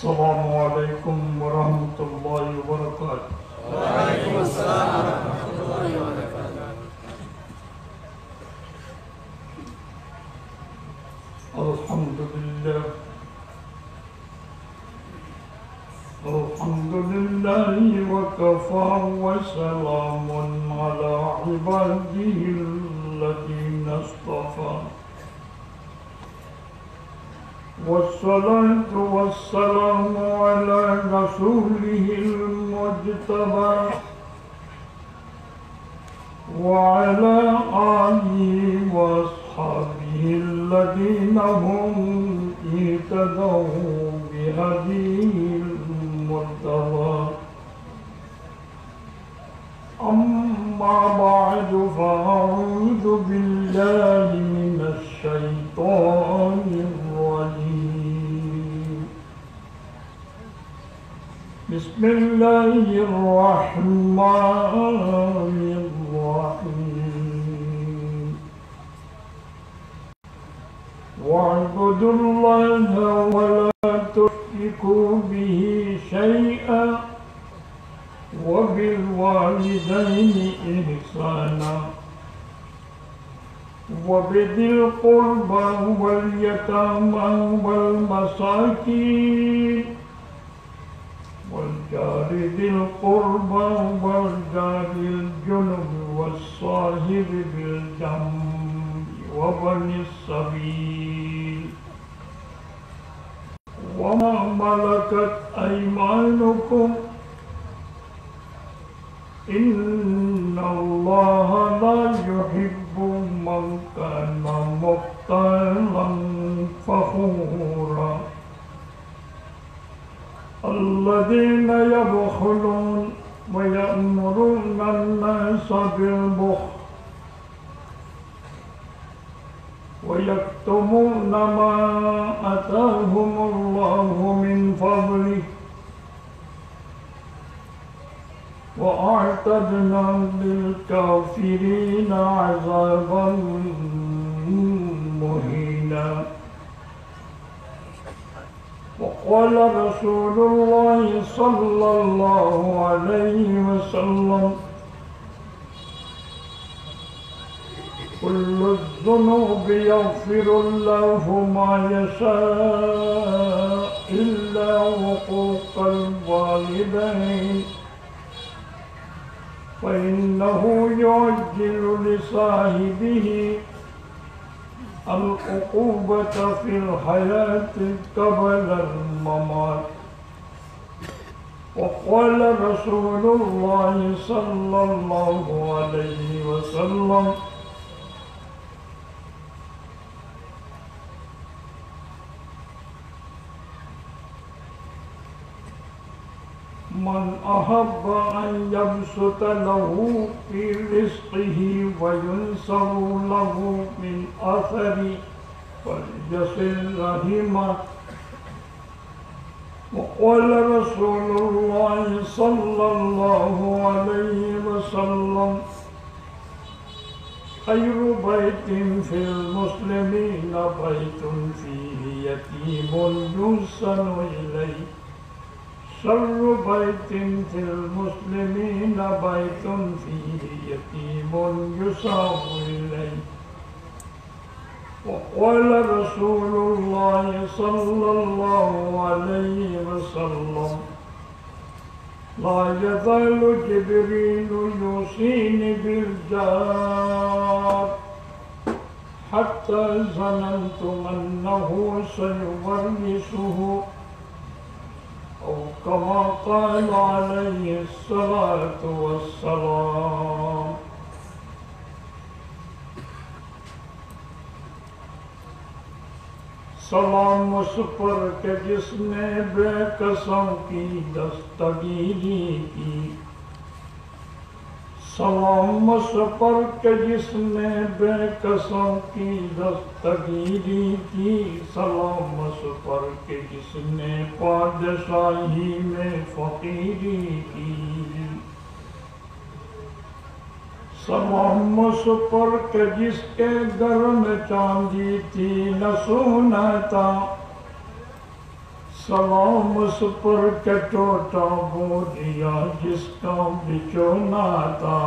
السلام عليكم ورحمة الله وبركاته. وعليكم السلام ورحمة الله وبركاته. الحمد لله الحمد لله وكفى وسلام على عباده الذين اصطفى والصلاة والسلام على رسوله المجتبى وعلى آله وأصحابه الذين هم اهتدوا بهديه المرتضى. أما بعد فأعوذ بالله من الشيطان الرجيم. بسم الله الرحمن الرحيم. واعبدوا الله ولا تشركوا به شيئا وبالوالدين إحسانا وبذي القربى واليتامى والمساكين والجار ذي القربى والجار الجنب والصاحب بالجنب وابن السبيل وما ملكت أيمانكم إن الله لا يحب من كان مختالا فخورا. الذين يبخلون ويأمرون الناس بالبخل ويكتمون ما آتاهم الله من فضله وأعتدنا للكافرين عذابا مهينا. وقال رسول الله صلى الله عليه وسلم كل الذنوب يغفر الله ما يشاء إلا حقوق الوالدين فإنه يعجل لصاحبه العقوبة في الحياة قبل الممات. وقال رسول الله صلى الله عليه وسلم من أحب أن يبسط له في رزقه وينصر له من أثره فليصل رحمه. وقال رسول الله صلى الله عليه وسلم خير بيت في المسلمين بيت فيه يتيم يحسن إليه شر بيت في المسلمين بيت فيه يتيم يساء إليه. وقال رسول الله صلى الله عليه وسلم لا يزال جبريل يوصيني بالجار حتى ظننت أنه سيورثه أو كما قال عليه الصلاة والسلام. सलाम उस पर के जिसने बेकसों की दस्तगीरी की, सलाम उस पर के जिसने बेकसों की दस्तगीरी की, सलाम उस पर के जिसने पादशाही में फकीरी की, सलाम उस पर के जिसके घर में चांदी थी न सोना था, सलाम उस पर के टोटा बोलिया जिसका बिचौना था।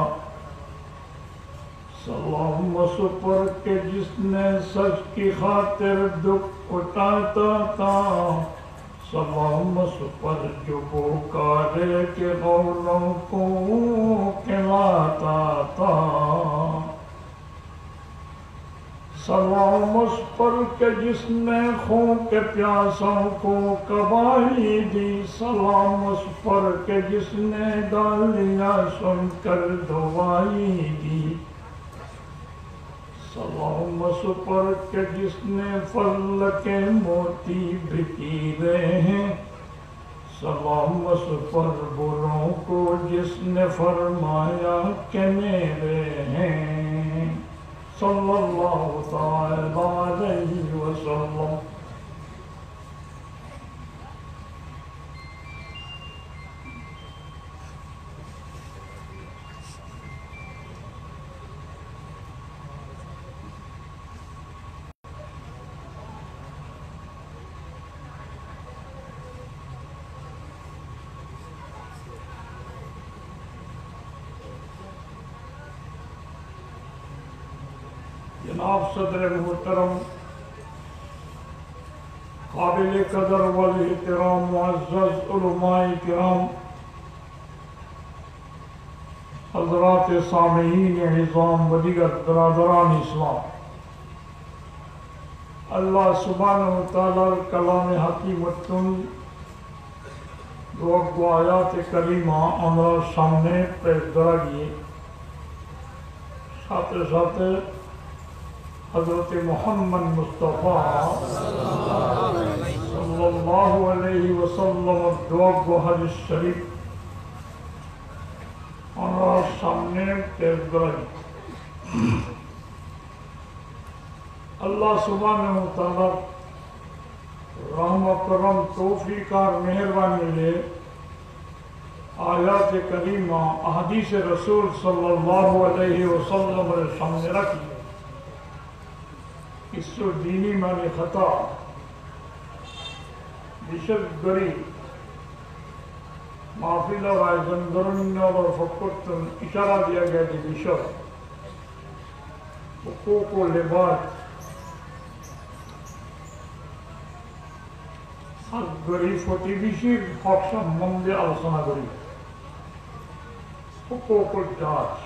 सलाम उस पर के जिसने सच की खातिर दुख उठाता था। सलाम उस पर जो पुकारे के गौरों को खिलाता था। सलाम उस पर के जिसने खून के प्यासों को कबाई दी। सलाम उस पर के जिसने गालियाँ सुनकर दवाई दी। सलाम उस पर के जिसने फल के मोती बिखीरे हैं। सलाम उस पर बुरों को जिसने फरमाया कि मेरे हैं। सल्लल्लाहु तआला अलैहि वसल्लम। जनाब सदर मुहतरम काबिल कदर वल एहतराम मुअज़्ज़ज़ उलमाए किराम, हज़रात सामीईन इज़ाम व दीगर बरादरान इस्लाम। अल्लाह सुब्हानहु व तआला कलाम हकीमतुन दो आयात करीमा আমরা সামনে পেশ করা গিয়ে সাথে সাথে हज़रत मोहम्मद मुस्तफ़ा सल्लल्लाहु अलैहि वसल्लम दुआ को हदीस शरीफ और सामने पेश करें। अल्लाह सुब्हानहु व तआला रहम करम तौफीक और मेहरबानी ले आयात करीमा अहदीस रसूल सल्लल्लाहु अलैहि वसल्लम के सामने रखी। इससे दीनी माने खता विशेष गरी माहफिल और आयोजन दरमियान और फकत इशारा दिया गया कि विषय हुकूक व लिबास हक गरी प्रतिबिशीर हक सम्बन्धे आलोचना करी। हुकूक जांच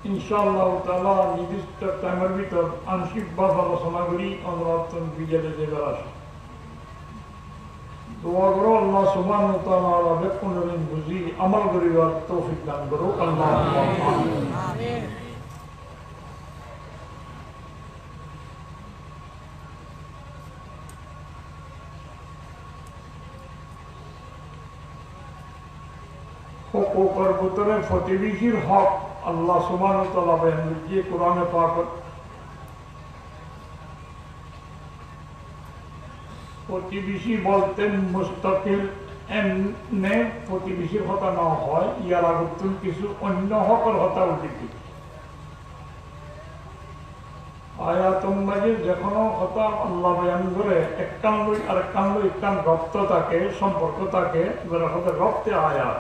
इंशाअल्लाह ताला निर्दिष्ट टाइमेर भीतर आंशिकभाবে आलोचना करी अनुराधन বিজেলে দেবার আশা। দোয়া করো আল্লাহ সুবহানাহু ওয়া তাআলা বেকুন বুঝি আমল করিবার তৌফিক দান করো। আল্লাহুম্মা আমিন। हुकूकर बुतरे फतिबिशीर हक अल्लाह सुब्हानहु व तआला बयान किए कुरान पाक। প্রতিবেশী বলতেন মুস্তাকিল এমনে প্রতিবেশীর কথা না হয় ইয়ার আগতুন কিছু অন্য হকের কথা উল্লেখিত। আয়াতুল মাঝে যেকোনো কথা আল্লাহ বয়ান করে একখান লই আর একখান লই একখান রক্ত থাকে সম্পর্ক থাকে যারা হতে রক্তে আয়াত।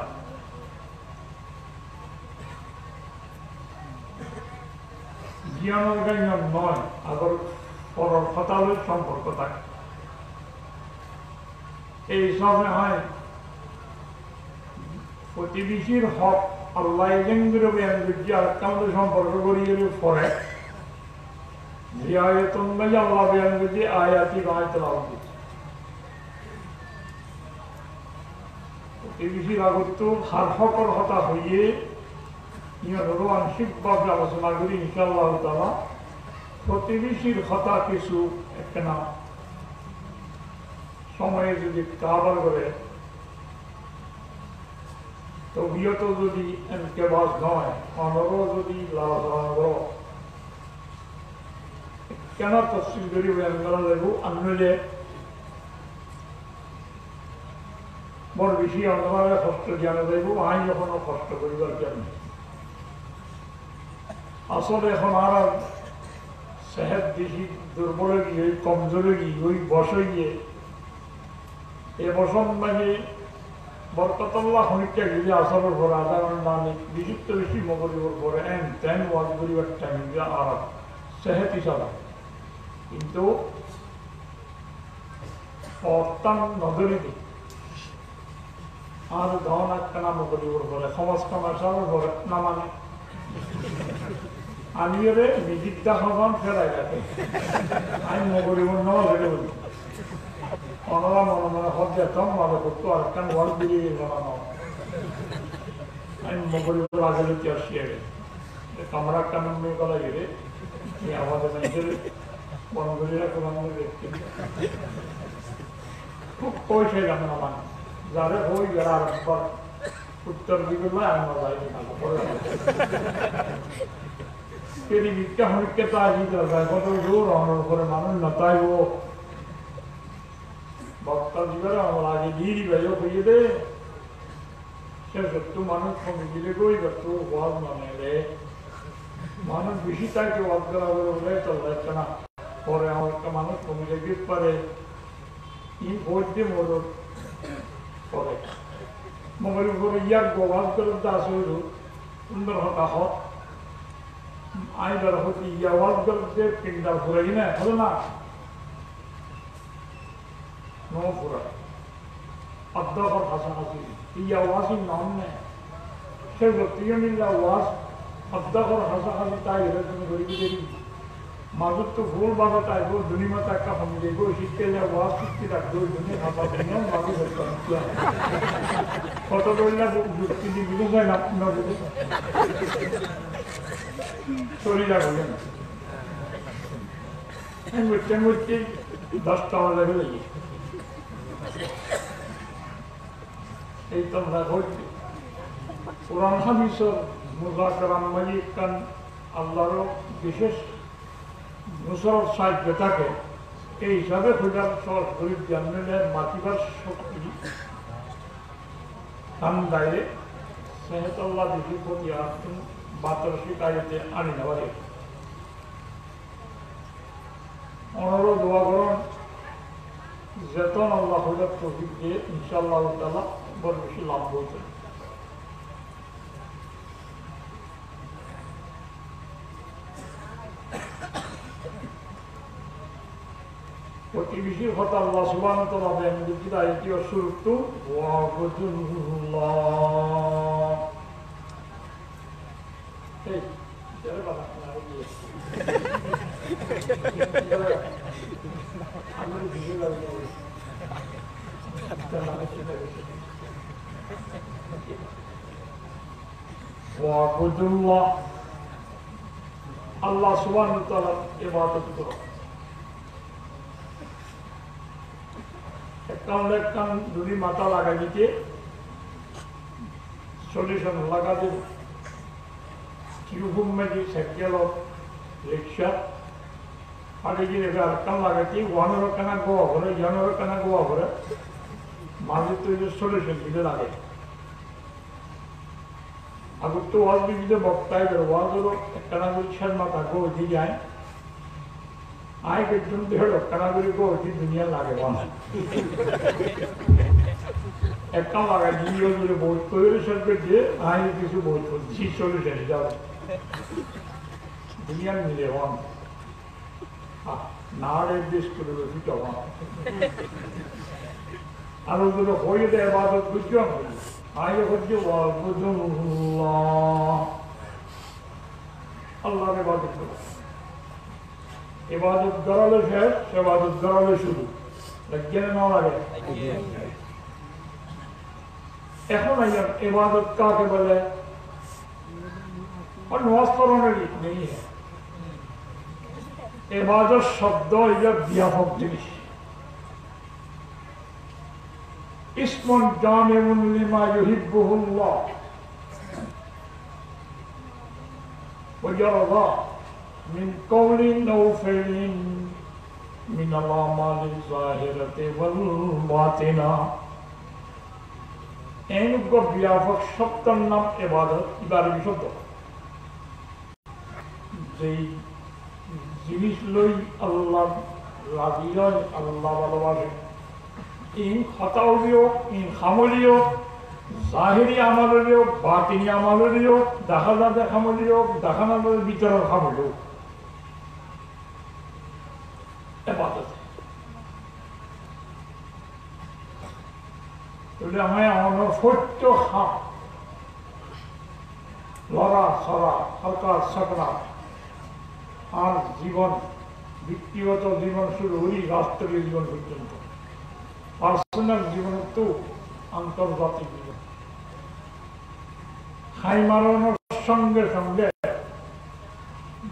জ্ঞানের জ্ঞান নয় আবার পরের কথা লই সম্পর্ক থাকে। এই হিসাবে হয় প্রতিবেশীর হক আল্লাহ এজেন্দ্র বয়ান করছে আর কামড়ে সম্পর্ক করিয়ে পরে যে আয়াত অনুযায়ী আল্লাহ বয়ান করছে আয়াতি গায়ে তেলাওয়াত করছে। প্রতিবেশীর আগত হার হকর হতা হইয়ে ইয়ারও আংশিকভাবে আলোচনা করি ইনশাআল্লাহ তাআলা। প্রতিবেশীর কথা কিছু একখানা সময়ে যদি কাবার করে তো বিয়ত যদি এনকেবাজ নয় অনরও যদি লালাচরণ কেন তফসিল করি বয়ান করা লাগবো আনলে বড় বেশি অন্যভাবে কষ্ট জানা যাইব আই যখনও কষ্ট করিবার জন্য আসলে এখন আর সেহত বেশি দুর্বল গিয়ে ওই কমজোরে গিয়ে ওই বসে গিয়ে এ বসন মানে বরকতল্লাহ হনিকটা গিয়ে আসরের পরে আধারণ মানে বিযুক্ত বেশি মগরিবর পরে এন তেন ওয়াজ করিবার টাইম গিয়ে আর সেহত হিসাবে কিন্তু অত্যান নজরিতে আর ধন একটা নাম মগরিবর পরে সমাজ কামাশার পরে না মানে আমি রে মিজিকটা হবান ফেরাই রাখে আমি মগরিবর নেওয়া ফেলে বলি অনরা মনে মনে হত যেতাম ভালো করতো আর একটা ওয়ার্ড বেরিয়ে বানানো আমি মগরিবর আগে লিখে আসি আগে কামরা একটা নম্বর গলা গেলে আমাদের নিজের বনগরিরা কোরআন দেখতে খুব পয়সা যাবে না মানে যারে হই যারা আর একবার উত্তর দিকে আমরা যাইনি তেরি বিজ্ঞা হরিকে তো আসি যায় কত জোর অনর করে মানুষ না তাই ও বক্তা দিবারে আমার আগে দিয়ে দিবে হইয়ে দে সে সত্য মানুষ কমে দিলে কই তো ওয়াজ মানে রে মানুষ বেশি তাকে ওয়াজ করা বলে চল যাচ্ছে না পরে আমার একটা মানুষ কমে যেতে পারে ই ভোট দিয়ে মদত করে মোবাইল উপরে ইয়ার গোবাজ করে দাস হইল সুন্দর হতা হত আইদার হতে ইয়াওয়াজ করতে পিন্ডা ঘুরে না হলো না নো ঘুরা অধ্যক্ষর হাসাহাসি ইয়াওয়াজই নাম নেই সে ব্যক্তিও মিল্লা ওয়াজ অধ্যক্ষর হাসাহাসি তাই হেরে তুমি গরিবি দেরি মাজুর তো ভুল বাবা তাই গো দুনিমাতে একটা সমিতি গো শিখতে যা ওয়াজ শিখতে রাখবো দুনিয়া খাতা দুনিয়া মাজু কত বললা যুক্তি দিয়ে বিরোধ হয় না চলিয়া বলেন মুহূর্তে 10টা বাজে গেলে এই তোমরা হচ্ছে কোরআন হাদিসের মুযাকারা মালিক কান আল্লাহর বিশেষ নুসরত সাহায্য থাকে এই হিসাবে খুঁজার সব গরিব জন্মের মাতিবার শক্তি কান দায়ে সেহতল্লাহ দেখি প্রতি আসুন বাতরসি কাজেতে আনি নেওয়ারে অনর দোয়া করুন যেতন আল্লাহ হইলার তৌফিক দিয়ে ইনশাআল্লাহ তাআলা বড় বেশি লাভ হইছে অতি বেশি কথা আল্লাহ সুবহানাহু ওয়া তাআলা দেন যদি আয়াতি অসুরতু ওয়া আবুদুল্লাহ এই যারা বাবা না আমি ভিডিও লাগবে ওয়া আবুদুল্লাহ আল্লাহ সুবহানাহু ওয়া তাআলা ইবাদত করো একটা দুটি মাথা লাগাই দিতে সলিউশন লাগা দেব কিরকম মেজি সাইকেল রিক্সা আগে গিয়ে একটা লাগাইতে ওয়ানের কানা গোয়া করে জানের কানা গোয়া করে মাঝে তো সলিউশন দিতে লাগে আগর তো ওয়াজ দিতে বক্তায় ওয়াজ হলো একটা রিক্সার মাথা গো দিয়ে যায় आए के तुम देड़ो कनागुरी को जी दुनिया लागे वहाँ एक काम आगा जीरो मेरे बहुत कोई रिश्ते पे जे आए किसी बहुत को जी सोलू चले जाओ दुनिया में मिले वहाँ नारे देश को लोग भी जाओ आलो तो कोई तो इबादत कुछ क्यों आए कुछ जो अल्लाह ने इबादत करो इबादत कराले শেষ ইবাদত कराले শুরু লাগেন না লাগে এখন আইয়া ইবাদত কাকে বলে और नमाज पढ़ने की नहीं है इबादत शब्द या व्यापक जिनिस इस्मुन जामिउन लिमा युहिब्बुहुल्लाह व यरदा من قول أو فعل من الأعمال الظاهرة والباطنة এনুক ব্যাপক শব্দের নাম ইবাদত ইবাদত শব্দ যেই জিনিস লই আল্লাহ রাজি হয়, আল্লাহ ভালোবাসে। ইন খতাউলিও, ইন খামলিও, জাহিরি আমালিও, বাতিনি আমালিও, দেখা যাবে খামলিও, দেখা না যাবে ভিতরের খামলিও। এবাদত তাহলে আমায় আমার সত্য খাম লড়া সরা সরকার সকরা আর জীবন, ব্যক্তিগত জীবন শুরু হই রাষ্ট্রীয় জীবন পর্যন্ত, পার্সোনাল জীবন তো আন্তর্জাতিক জীবন। হাই মারানোর সঙ্গে সঙ্গে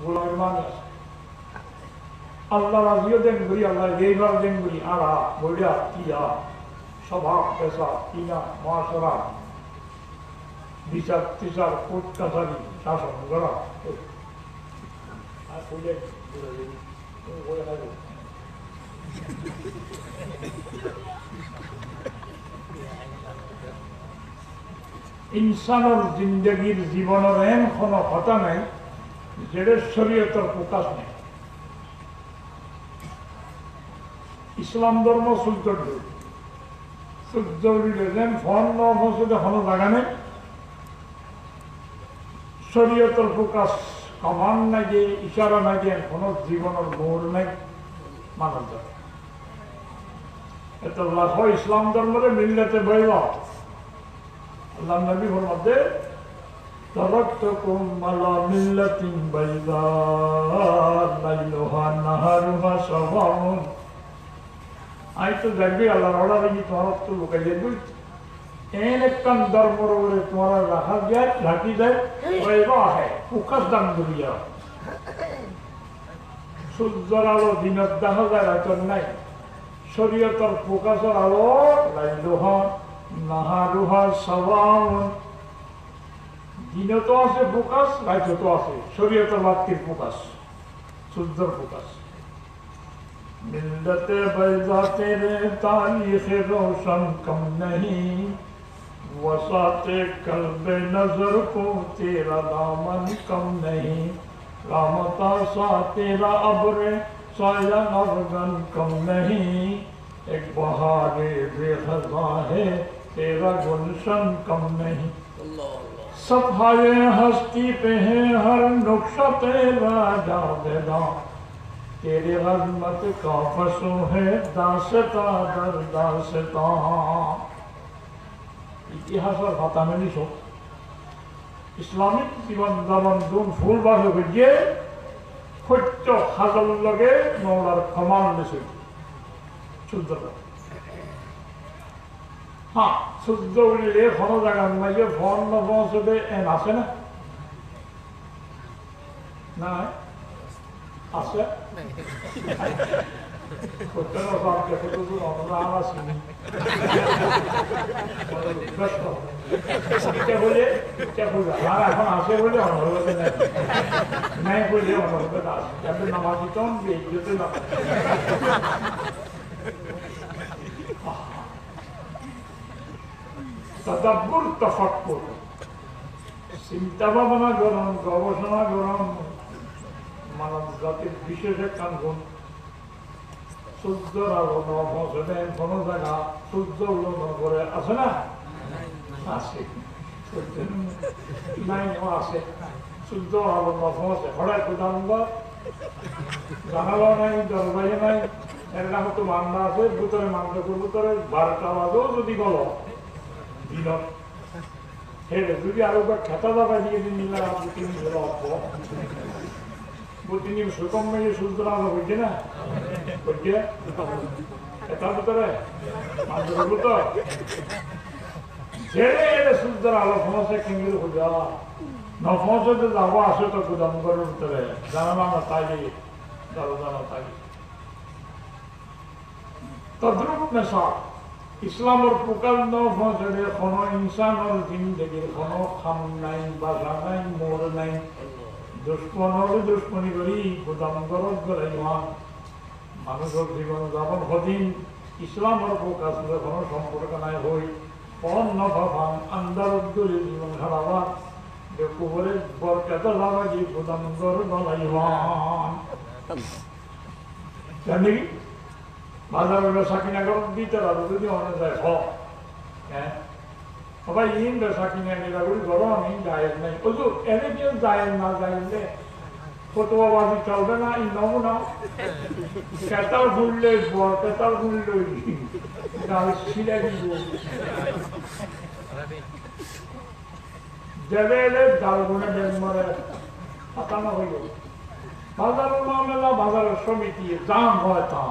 গোলামের আছে আল্লাহ রাজিও দেন করি, আল্লাহ এইবার দেন করি আর বইয়া তিয়া স্বভাব পেশা কিনা মহাসরা বিচার টিচার কোর্ট কাছারি শাসন করা ইনসানের জিন্দগির জীবনের এমন কোনো কথা নাই যেটা শরীয়তের প্রকাশ নেই। ইসলাম ধর্ম সূর্য ফোন নসে কোনো জায়গা নেই, শরীয়তের প্রকাশ কমান নাই যে ইশারা নাই যে কোনো জীবনের মোড় নাই মানব ধর্ম। এত লাখ ইসলাম ধর্মরে মিল্লাতে বইল আল্লাহ নবী ফরমাতে তারাকতুকুম আলা মিল্লাতিন বাইদা লাইলুহা নাহারুহা সাওয়াউন। আই তো দেখবি আল্লাহ অর্ডারে কি তোমার তো লুকাইয়ে দুই এন একখান ধর্মর উপরে তোমার রাখা যায় রাখি যায় বাইদা হয় ফোকাস দান করিয়া সূর্যের আলো দিনত দেখা যায় রাতের নাই, শরীয়তের ফোকাসের আলো লাইলুহা নাহারুহা সাওয়াউন। দিনতো আছে ফোকাস, রাইতো আছে, শরীয়তের বাক্যের ফোকাস, সূর্যের ফোকাস। मिल्लते बैज़ा तेरे तारीख़ रोशन कम नहीं, वसाते कल्बे नजर को तेरा दामन कम नहीं, रामता सा तेरा अब्रे साया नवगन कम नहीं, एक बहारे बेखज़ा है तेरा गुलशन कम नहीं, सफाए हस्ती पे है हर नुक्शा तेरा जावेदा, तेरे अज़मत का फसो है दासता दर दासता। ইতিহাসের কথা মেলি সব ইসলামিক জীবন যাপন দুন ফুল বাসে গিয়ে সত্য হাজল লগে মৌলার ক্ষমান দিছে সূর্য। হ্যাঁ সূর্য উঠলে কোনো জায়গা নাই যে ফোন নপৌঁছবে এন আছে না? না আছে এখন আছে বলে অনুভবে নাই বলে অনুভবে আছে নামাজ দিতাম তাদাব্বুর তাফাক্কুর, চিন্তা ভাবনা করুন, গবেষণা করুন, মানব জাতির বিশেষ একটা গুণ। সূর্যের আলো নৌসে দেন কোনো জায়গা সূর্য উল্লঙ্ঘন করে আছে না? আছে, নাই আছে সূর্য আলো নৌসে হঠাৎ কোথাও জানালো নাই, দরবারে নাই, এর নাম তো মান্না আছে, ভিতরে মান্না ভিতরে 12টা বাজেও যদি বলো দিনত হেরে যদি আরো খেতা দাবা দিয়ে দিন নিলে আপনি প্রতিনি সুকম মেয়ে সূর্য আলো হয়েছে না হচ্ছে এটার ভিতরে মানুষের ভিতর ছেড়ে এলে সূর্যের আলো ফোঁসে কিনলে খোঁজা ন ফোঁসতে যাবো আসে তো গুদামঘরের ভিতরে জানা না তাই জানা তাই তদ্রুপ নেশা ইসলামের প্রকার ন ফোঁসে কোনো ইনসানের জিন্দগির কোনো খাম নাই, বাসা নাই, মোড় নাই, দুশ্মন হলে দুশ্মনী করি গুদাম গরজ করে মানুষের জীবন যাপন হদিন ইসলামের প্রকাশ কোনো সম্পর্ক নাই হই অন্য ভাবান আন্দারত করে জীবন খারাপ কুবরের বরকাত লাগাজি গুদাম গর গলাইবান জানি বাজারের সাকিনা গরম দিতে পারবো যদি অনেক যায় হ্যাঁ সবাই ইন সাকিনা নিরাগুলি গরম ইন যায় নাই ওই তো এনে কেউ যায় না যায় ফটোবাজি চলবে না এই নমুনা কেতাল ঘুরলে বর কেতাল ঘুরলে ছিঁড়ে দিব দেবে এলে ডাল গুনে বেশ মরে পাতানো হইল বাজারের মামলা বাজারের সমিতি দাম হয় তা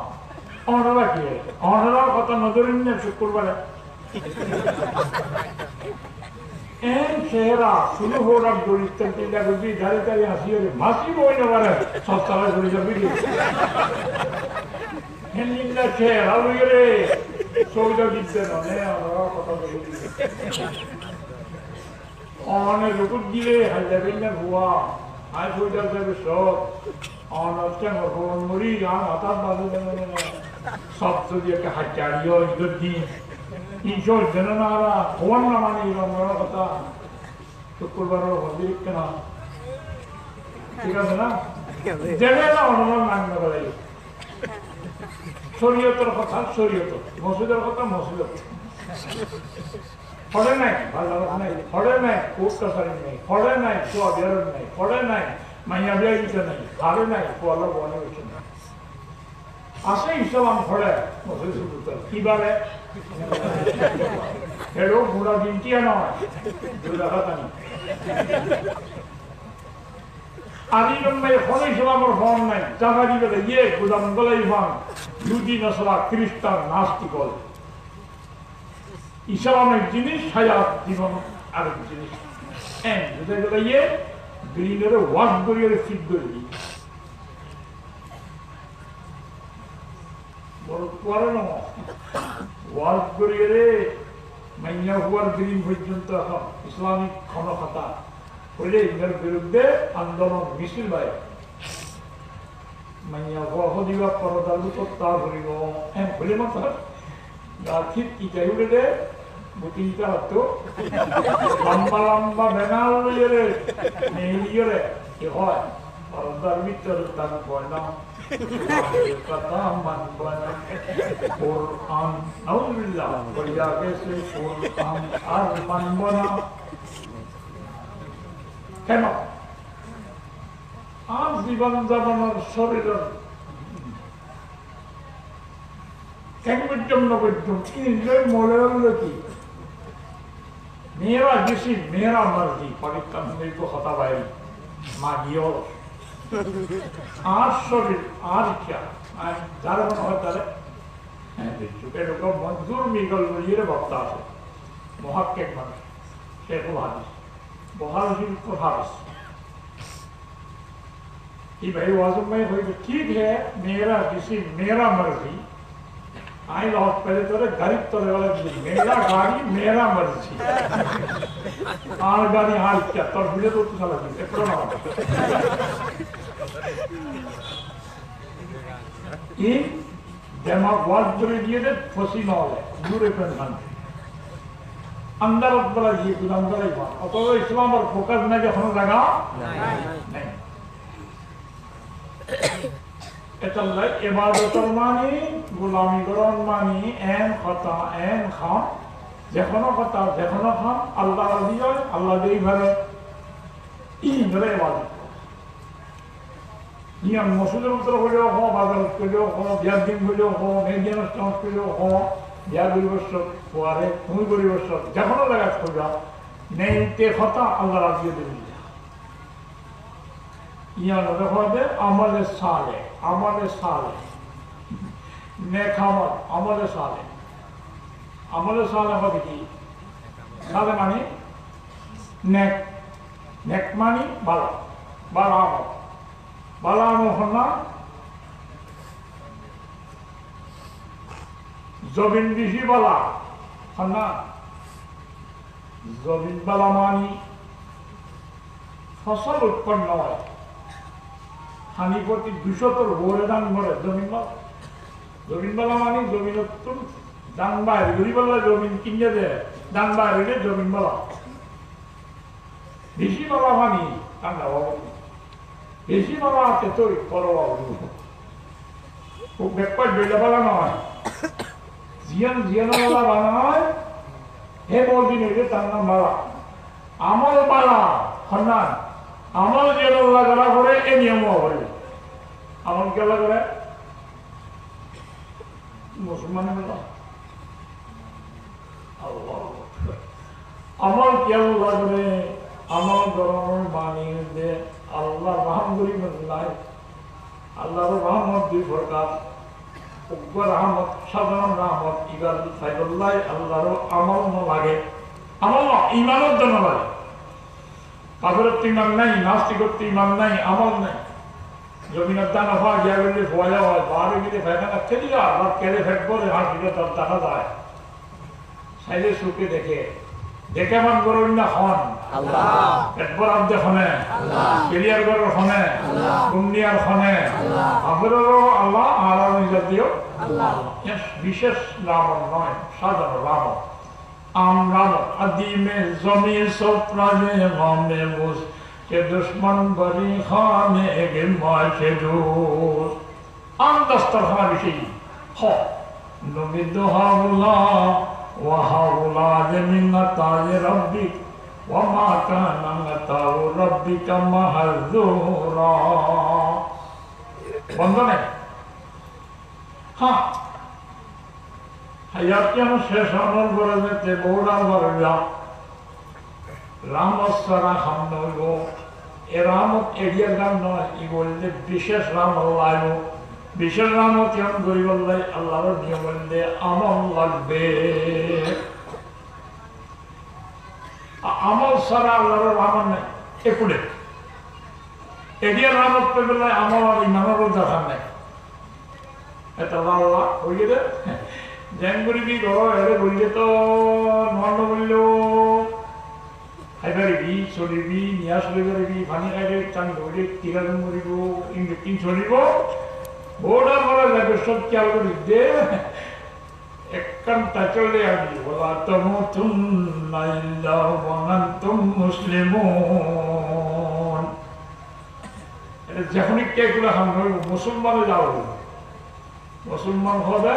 অনারা কি অনারার কথা নজরে নিয়ে শুক্রবারে এন চেহারা শুরু হওয়ার দরিদ্র চিন্তা করছি ধারে ধারে আসিয়ে মাসি বই নেবার সস্তারা ধরে যাবি হেনলিন্দা চেহারা লইয়ে রে ছবিটা দিচ্ছে না কথা বলি অনেক লোক দিলে হাই যাবেন না ভুয়া হাই ছবিটা যাবে সব অনষ্টা মরি আর হঠাৎ বাজে সব যদি একটা হাজারিও ঈদের দিন তিনশো যেন না হওয়ার না মানে রমজানের কথা শুক্রবারের অতিরিক্ত না ঠিক আছে না দেবে না অনুমান মান্য করে শরীয়তের কথা শরীয়ত মসজিদের কথা মসজিদ ফড়ে নাই বাজার নাই ফড়ে নাই কোর্ট কাছারি নেই ফড়ে নাই কোয়া বেরোন নাই ফড়ে নাই মাইয়া বিয়া দিতে নেই খাবে নাই কোয়ালা বনে হয়েছে না আছে ইসলাম ফড়ে মসজিদ কিবারে হেরো বুড়া দিনটিয়া নয় দুরাহাতানি আদি লম্বাই ফলে ইসলামের ফর্ম নাই জানা দিবে ইয়ে গুদাম গলাই ভান ইহুদি নসরা খ্রিস্টান নাস্তিক ইসলামের জিনিস হায়াত জীবন আরেক জিনিস বুঝে গেলে ইয়ে গ্রিনের ওয়াশ করিয়ে ফিট করে দিই বড় পরে না ওয়াশ করিয়ে রে মাইয়া হুয়ার গ্রিন পর্যন্ত এখন ইসলামিক ক্ষমতা হইলে ইন্দ্রের বিরুদ্ধে আন্দোলন মিছিল বাইরে মাইয়া হুয়া দিবা পরদালু তত্তা ধরিব হইলে মাত্র ঠিক ইটাই উঠে দে বুটিটা হতো লম্বা লম্বা বেনাল লইয়ে নেইয়ে কি হয় পরদার ভিতরে তার বয়না কথা মানব না কোরআন নাউযুবিল্লাহ বলিয়া গেছে কোরআন আর মানব না কেন আর জীবন যাপনের শরীরের मेरा किसी मेरा मर्जी पवित्र को हता भाई मागियो आज शरीर आज क्या आज ज़्यादा मन होता है चुके लोगों मंजूर मिगल ये रे बक्ता है मुहक्किक मन शेखुल हादिस बुखारी को हादिस ये भाई वाज़ुम में कोई ठीक है मेरा किसी मेरा मर्जी आई लौट पहले तो गरीब तो वाला मेरा गाड़ी मेरा मर्जी आर गाड़ी हाल क्या तो बिले तो चला जी एपरो ना ये दिमाग वाद करे दिए थे फसी ना हो दूर पे धन अंदर वाला ये कुछ अंदर ही बात और तो इस्लाम और फोकस में जो हम लगा नहीं এটাল্লাই ইবাদতের মানে গোলামি করার মানে এন কথা এন খান যেকোনো কথা যেকোনো খান আল্লাহ রাজি হয় আল্লাহ এইভাবে ধরে ইবাদত নিয়ম মসজিদের ভিতরে হলেও হোক বাজার করলেও হোক বিয়ার দিন হলেও হোক মেঘিয়া অনুষ্ঠান করলেও হোক বিয়া পরিবর্ষক হওয়ারে ভূমি পরিবর্ষক যেকোনো জায়গায় খোঁজা নেইতে কথা আল্লাহ রাজি দেবেন ইয়ান দেখে আমলে সালে নেক আমলে সালে হবে কি সালে মানে নেক নেক মানে ভালো ভালো আমল ভালো আমল হল জমিন বেশি বালা হল না জমিন বালা মানে ফসল উৎপন্ন হয় হানি প্রতি 200 ভোরে দান করে জমিন বলা মানে জমিন দান বাইরে যদি বলা জমিন কিনে দেয় দান বাইরে জমিন বলা বেশি বলা মানে ঠান্ডা বেশি বাবা আছে তো পরোয়া খুব ব্যাপার বেলা বলা নয় জিয়ানওয়ালা বানা নয় হে বলদিন এটা তার নাম বালা আমল বালা হন্যান আমল জিয়ানওয়ালা যারা করে এ নিয়ম করে আমল কেলা করে মুসলমানের বলা আমল কেলা করে আমল গরমের বানিয়ে দে আল্লাহ রহমতুল্লাহ নাই আল্লাহর রহমত দুই প্রকার উগ্র রহমত সাধারণ রহমত ইবাদ সাইদুল্লাহ আল্লাহর আমল না লাগে আমল না ইমানের জন্য লাগে কাফেরত্ব ইমান নাই নাস্তিকত্ব ইমান নাই আমল নাই জমিনের দান হওয়া গিয়া গেলে ফোয়া হয় বাড়ি গেলে ফেঁকা খেলি আর কেড়ে ফেঁকবো হাঁস দিলে তার দেখা যায় সাইলে সুখে দেখে দেখে মান করুন না হন একবার আব্দে খনে কেরিয়ার গড়ের খনে দুনিয়ার খনে আমাদেরও আল্লাহ আর জাতীয় বিশেষ নাম নয় সাধারণ নাম আমরা আদিমে জমি সোপ্রাণে মামে মুস কে দুশ্মন বরি খানে গে মাসে দূর আম দস্তরখানা বেশি হ নবী দোহাউলা وهؤلاء من عطاء ربك وما كان عطاء ربك محظورا বন্ধনে হ্যাঁ হায়াতিয়ান শেষ হওয়ার পরে যেতে বৌড়ার বরজা রামস্বরা খাম নইব এ রামত এড়িয়ার গান নয় ই বললে বিশেষ রাম আল্লাহ বিশেষ রামত কেমন করি বললে আল্লাহর নিয়ম বললে আমল লাগবে আমল সারা আল্লাহর রহমান নাই একুড়ে এড়িয়ার রামত পেলে আমল আর ইমানেরও দেখা নাই এটা আল্লাহ হয়ে গেলে জ্ঞান করিবি ঘর এড়ে বললে তো নন্দ বলল খাইবারিবি চলিবি নিয়া চলি পারিবি পানি খাইলে চান ধরে তিরাজন মরিব ইঞ্জেকশন চলিব বোর্ডার বলা যাবে সব খেয়াল করি দে একখানটা চলে আসবি বলা তমুতুন্না ইল্লা ওয়া আনতুম মুসলিমুন এটা যখনই কেগুলো আমরা মুসলমানে যাও মুসলমান হবে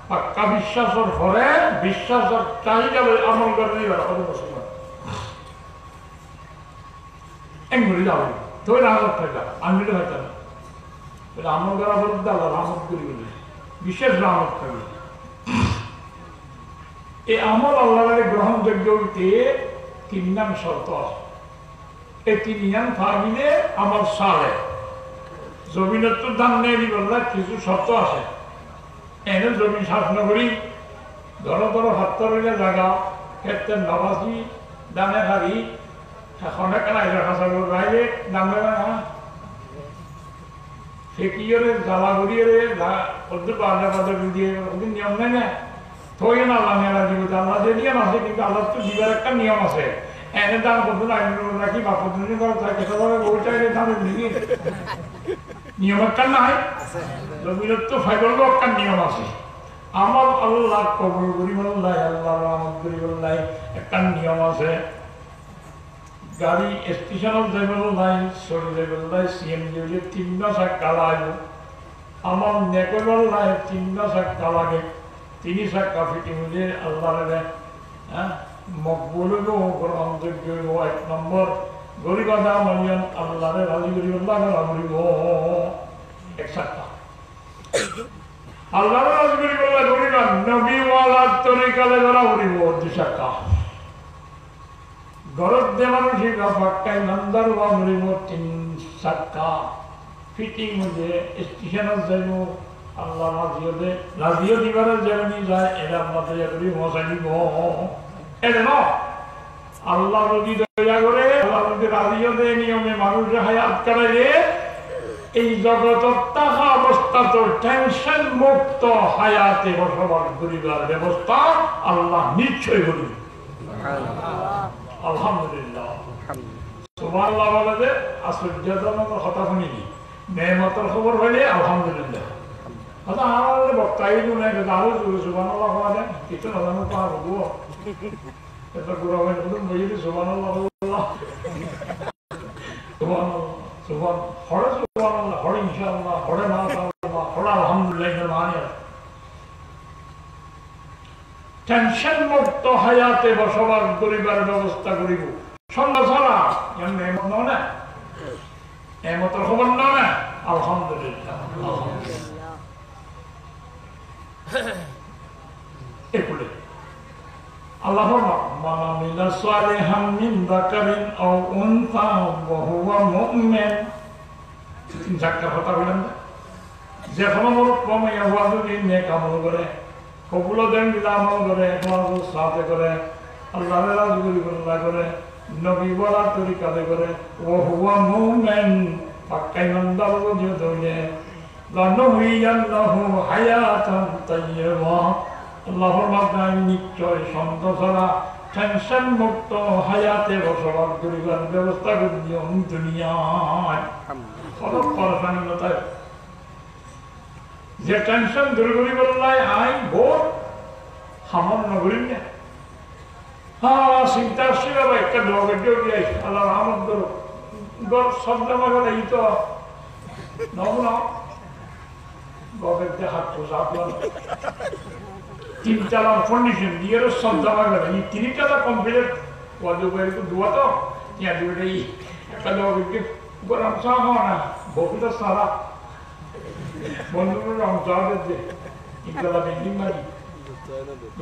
পাক্কা বিশ্বাসের ঘরে বিশ্বাসের চাহিদা আমল করে দিবে মুসলমান এমনি যাবে তোর আমল থাকা আমি তো হয়তো না আমল করা বলতে আল্লাহ রহমত করি বলে বিশেষ রহমত থাকবে এই আমল আল্লাহর গ্রহণযোগ্য হইতে তিন নাম শর্ত আছে এই তিন নাম ফাহিলে আমল সালে জমিনের তো দাম নেই বললে কিছু শর্ত আছে এনে জমি শাসন করি ধরো ধরো হাত রইলে জায়গা ক্ষেত্রে নবাসী দামে হারি এখন এখানে রাইলে দাম দেবে না ফেকিয়রে জ্বালা করিয়ে ওদের বাজার বাজার দিয়ে ওদের নিয়ম নেই না থই না আল্লাহ মেলা দিব আল্লাহ যে নিয়ম আছে কিন্তু আল্লাহ তো দিবার একটা নিয়ম আছে এনে দান করতে নাকি বা পদ্ধতি করা থাকে সেভাবে ওই চাইলে দাম দিবি নিয়ম একটা নাই জমিনের তো ফাইবার একটা নিয়ম আছে আমার আল্লাহ কবর করি বললাই আল্লাহ রহমত করি বললাই একটা নিয়ম আছে গাড়ি স্টেশনত যাইব নাই চলি যাইব নাই সিএনজি হইলে 3 চাক্কা লাগবে আমার নেকল নাই 3 চাক্কা লাগে 3 চাক্কা ফিটিং হইলে আল্লাহর মকবুল হইব গ্রহণযোগ্য হইব 1 নম্বর গরিব আদা মানিয়ান আল্লাহরে রাজি করিব আল্লাহরে রাজি করিব 1 চাক্কা আল্লাহরে রাজি করিব গরিব নবীওয়ালা তরিকালে যারা করিব 2 চাক্কা গরত দে মানুষই পাক্কায় নন্দার বা মরিব 3 চাক্কা ফিটিং হলে স্টেশনত যাইব আল্লাহ রাজিও দিবার যেমনি যায় এটা আপনাদের করি মশাই দিব এটা ন আল্লাহ যদি দয়া করে আল্লাহ যদি রাজিও দেয় নিয়মে মানুষের হায়াত কাটাইলে এই জগতের থাকা অবস্থা তো টেনশন মুক্ত হায়াতে বসবাস করিবার ব্যবস্থা আল্লাহ নিশ্চয় করিবে আলহামদুলিল্লাহ সুবহানাল্লাহ বলে যে আশ্চর্যজনক কথা শুনিনি নেমতের খবর হইলে আলহামদুলিল্লাহ কথা আমার বক্তাই শুনে আরো সুবহানাল্লাহ বলা যায় কিছু নাজানো পাওয়া হবো এটা পুরো হয় নতুন বইয়ে সুবহানাল্লাহ সুবহানাল্লাহ সুবহান হরে সুবহানাল্লাহ হরে ইনশাআল্লাহ হরে মাশাআল্লাহ হরে আলহামদুলিল্লাহ মানে টেনশন মুক্ত হায়াতে বসবাস করিবার ব্যবস্থা করিব সন্ধ্যা ছাড়া এমন এমত নয় না এমতের খবর নয় না আলহামদুলিল্লাহ এগুলো আল্লাহ মান আমিলা সালিহান মিন যাকারিন আও উনসা ওয়া হুয়া মুমিন যাকে কথা বলেন যে কোনো কমে হওয়া যদি নেক আমল করে কবুল দেন দিলা আমল করে ইখলাস সাথে করে আল্লাহর রাজগুলি করে নবী বলা তরিকাতে করে ওয়া হুয়া মুমিন পাক্কাই মন্দার বুঝে দইলে লানুহিয়ান্নাহু হায়াতান তাইয়্যিবা আল্লাহর মাধ্যমে নিশ্চয় সন্তোষরা টেনশন মুক্ত হায়াতে বসবাস করিবার ব্যবস্থা করে দিও দুনিয়ায় কত পরেশানিতায় যে টেনশন দূর করিবার লাই আই বোর সামান্য করি না হ্যাঁ চিন্তা আসছিল একটা লগের দিয়ে আল্লাহ রহমত করো গর শব্দ মাগলে ই তো নব না গবের হাত পোষা তিন চালার কন্ডিশন দিয়ে শব্দ মাগলে এই তিনটা কমপ্লিট দুয়া তো यहाँ दुटे একটা লগের গরম চা হওয়া না বহুত সারা বন্ধুরা রং চা দিতে ইনশাআল্লাহ বিল্ডিং মারি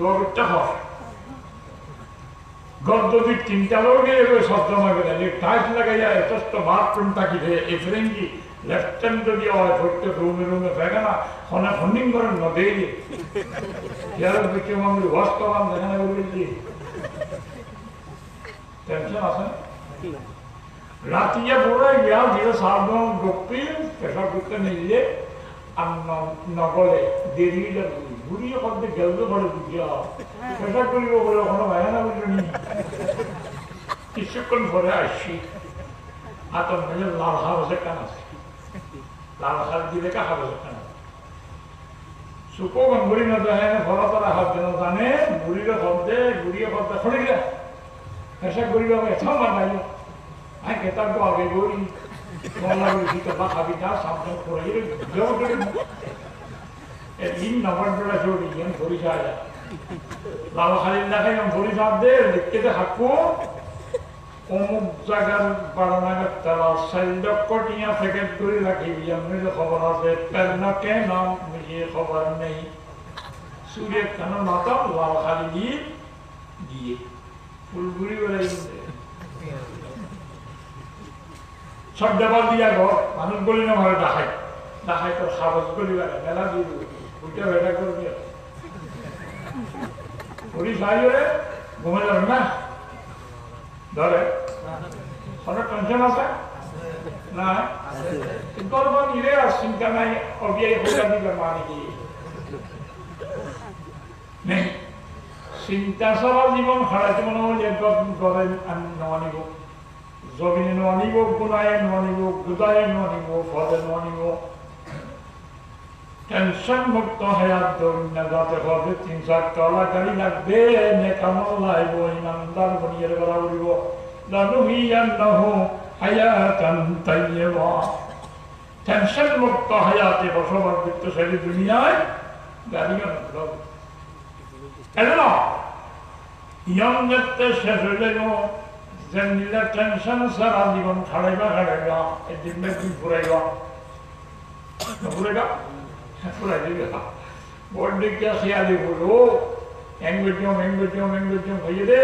লগেরটা হয় গদ্দি তিনটা লোকে শব্দ মাগে টাইস লাগাইয়া যথেষ্ট বাথরুম থাকিলে এফরেঙ্গি লেফটেন্ট যদি হয় ধরতে রুমে রুমে ফেকে না হনে ফন্ডিং করেন না দেরি ইয়ার বিকে মামলি ওয়াশ করাম দেখানে বলেছি টেনশন আছে রাতিয়া পুরাই গিয়া ধীরে সাবধান গপ্পি পেশা করতে নিলে আর নগলে দেরি ঘুরিয়ে করতে গেলতে পারে বুঝিয়া পেশা করিব বলে কোনো বায়না বুঝলি কিছুক্ষণ পরে আসছি হাতর মেলে লাল হাবসে কান আছে লাল হাত দিলে কা হাবসে কান আছে সুকো গঙ্গুরি না দেয় না ভরা তারা হাত দেন জানে বুড়িরে শব্দে গুড়িয়ে শব্দে খড়ে গেলে পেশা করিব এত মানাইল আই কেতার তো আগে গড়ি মল্লা গুড়ি তো বা খাবি না সামনে করে দিন নভেম্বরে জড়ি আমি ধরি যায় লাল খালির দেখাই আমি ধরি সাপ দে দেখতে হাঁকবো অমুক জায়গার বারানাগার তারা 4 লক্ষ টিয়া প্যাকেট করে রাখিবি আমি খবর আছে পেরনাকে নাম মিলিয়ে খবর নেই সূর্যের কেন মাতা লাল খালি দিয়ে ফুলগুড়ি বেড়াই সব দেবার দিয়া ঘর মানুষ বলি না ঘরে দেখাই তোর সাহস করি বেড়ায় মেলা দিয়ে দেবে ওইটা ভেটা করবি ঘুরি সাহায্য রে ঘুমে যাবে না ধরে অনেক টেনশন আছে না গর্ব নিলে আর চিন্তা নাই অবিয়াই হোকা দিবে মানে কি নেই চিন্তা ছাড়া জীবন খারাপ জীবন হলে গড়ে নানিব জমিনে নানিব গুণায় নানিব গুদায় নানিব ফলে নানিব টেনশন মুক্ত হায়াত দৌড়না যাতে হবে 3-4 তলা গাড়ি লাগবে নেকামল লাইব ইমানদার বনিয়ে গলা উড়িব লানুহিয়ান্নাহু হায়াতান তাইয়্যিবা টেনশন মুক্ত হায়াতে বসবাস করতে সারি দুনিয়ায় গাড়ি গেল এলো ইয়ং যেতে শেষ হয়ে গেল যে নিলে টেনশন সারা জীবন খাড়াইবা এই দিন ঘুরাইবা ঘুরাইবা বড্ডি কে খেয়ালি বলো এঙ্গুজম হয়ে দে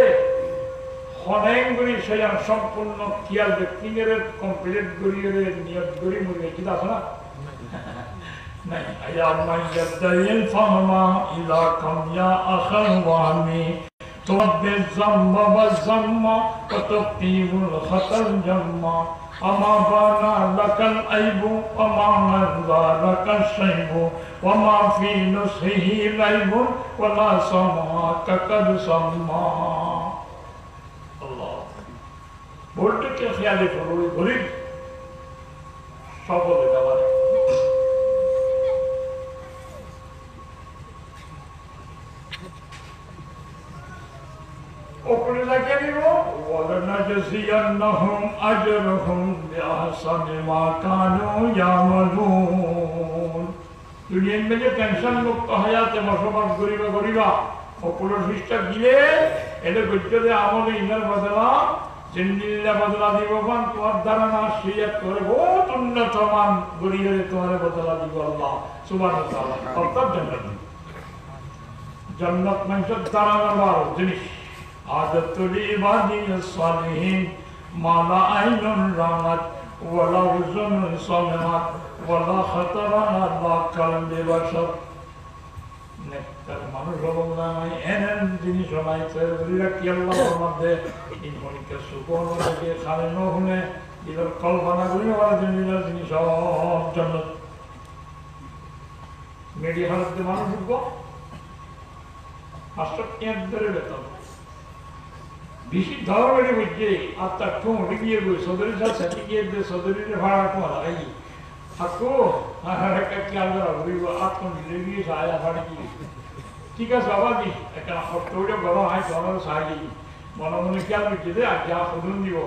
হনেঙ্গুরি সেয়ান সম্পূর্ণ খেয়াল ব্যক্তিদের কমপ্লিট করিয়ে নিয়ত করি মূল্য কি আছে না নাই আয়া মাইয়াদাইল ফাহমা ইলা কামিয়া আখাল ওয়ামি توبي الذنب والذم وتقيم الخطر جما أما بان لك العيب وما مضى لك الشيب وما في نصحه ليب ولا سماك قد سما الله بولت के ख्याल करो गरीब সকলে দেওয়ার ওপরে লাগে নিব ওয়ালানাজজিয়ান্নাহুম আজরাহুম বিআহসানি মা কানু ইয়ামালুন দুনিয়ার মধ্যে টেনশন মুক্ত হায়াতে বসবাস করিবা সকল শিষ্টা দিলে এটা গজ্জতে আমলে ইনার বদলা জিন্দিল্লা বদলা দিব পান তোমার দ্বারা না সিয়াত করে বহুত উন্নত মান গড়িয়ে তোমার বদলা দিব আল্লাহ সুবহানাহু ওয়া তাআলা অর্থাৎ জান্নাত মানুষের দাঁড়ানোর জিনিস আদাতুল ইবাদিস সালিহিন মালা আইনুন রামাত ওয়ালা উযুনুন সামাত ওয়ালা খাতারা আলা কলবি বাশার নেকটার মানুষ বললাম এমন জিনিস বানাইছে বলিরা কি আল্লাহর মধ্যে ইনফনিকে সুকোন থেকে খালে নহনে এর কল্পনা করি ওরা জিনিস সব জান্নাত মেডি হালতে মানুষ গো ধরে বেতন বেশি ধরনের বুঝছে আর তার ঠোঁ গিয়ে বই সদরের সাথে গিয়ে সদরের ভাড়া তোমার এই থাকো খেয়াল করা ঘুরিব আত্ম গিয়ে সাহায্য ভাড়া কি ঠিক আছে আবার দিস একটা সপ্তাহটা গরম হয় গরম সাহায্য মনে মনে খেয়াল করছে যে আর যা শুনুন দিব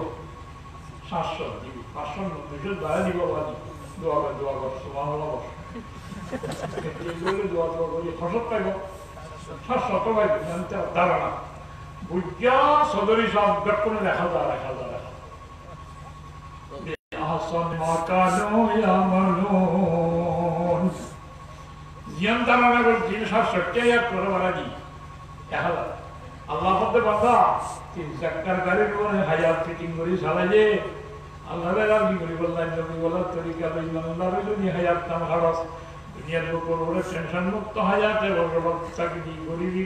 700 দিব 500 দয়া দিব বাদি দোয়া কর সুবহানাল্লাহ দোয়া করি ফসল পাইব 700 পাইব জানতে ধারণা বুঝা সদরি সব গঠনে দেখা যায় আহসান মা কানু ইয়ামালুন জিয়ান ধারণা করছি 700 এক করে বাড়াজি দেখা যায় আল্লাহ বলতে বাবা তিন চাকার গাড়ির উপরে হাজার ফিটিং করি চালাইলে আল্লাহ রাজি করি বললাম নবী বলার তরিকা ইমানদার যদি হাজার দাম খরচ দুনিয়ার উপর ওরা টেনশন মুক্ত হাজাতে ভগবান চাকরি করিবি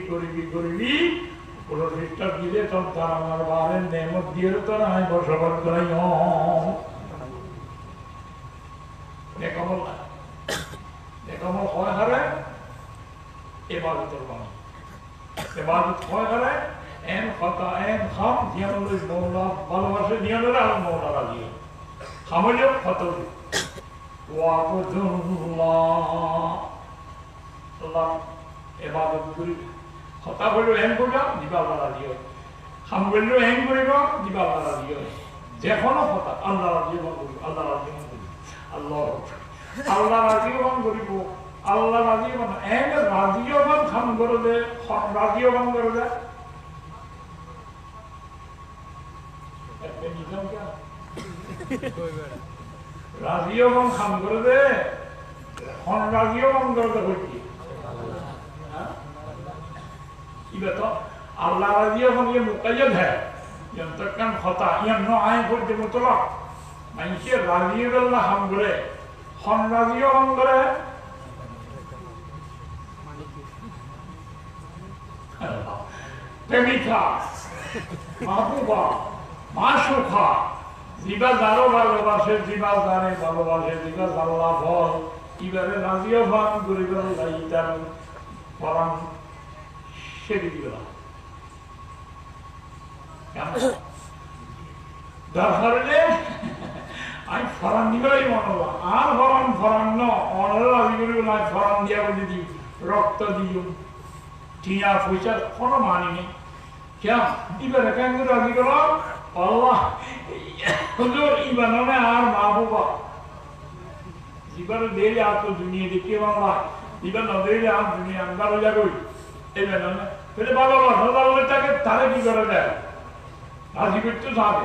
কোনো রিস্টার দিলে তো তার আমার বারের নেমত দিয়ে তো আমি বসবাস করাই নেকমল হয় হারে এবাদতের বাণী এবাদত হয় হারে এন কথা এন খাম দিয়ানোর মৌলা ভালোবাসে দিয়ানোর আর মৌলা রাজি খামলিও কত আল্লাহ এবাদত করি কথা বললো এন করবা দিবা আল্লাহ রাজি হয় খাম বললো এন করিব দিবা আল্লাহ রাজি হয় যে কোনো কথা আল্লাহ রাজি করিব আল্লাহ রাজি করিব আল্লাহ রাজিওবান করিব আল্লাহ রাজিওবান এন রাজিওবান খাম করে দে রাজিওবান করে দে রাজিওবান খাম করে দে রাজিওবান করে দে হইতি আল্লাহ রাজিওবান ये मुक़य्यद है यंतकन खता यन्नो आए করতে মুতলাক মাইসে রাজিওল্লাহ খাম করে খন রাজিওবান করে প্রেমিকা মাহবুবা মাশুখা জিবা যারো ভালোবাসে জিবা জানে ভালোবাসে জিবা জাল্লা বল এবারে রাজিও ভান করিবার লাইতার পরাম সেরে দিবা দরকারে আমি ফরান দিবাই মনলা আর ফরান ন অনলা রাজি করিব না ফরান দিয়া বলে দি রক্ত দিও টিয়া পয়সা কোনো মানি নেই क्या इबारे क्या इंगु राजी करो अल्लाह हुजूर इबानो में आर माबूबा इबारे देले आप तो दुनिया देखिए वाला इबानो देले आप दुनिया अंदर हो जाएगी इबानो में फिर बाबा हज़ार लेता के तारे की करो जाए राजी बिट्टू साहब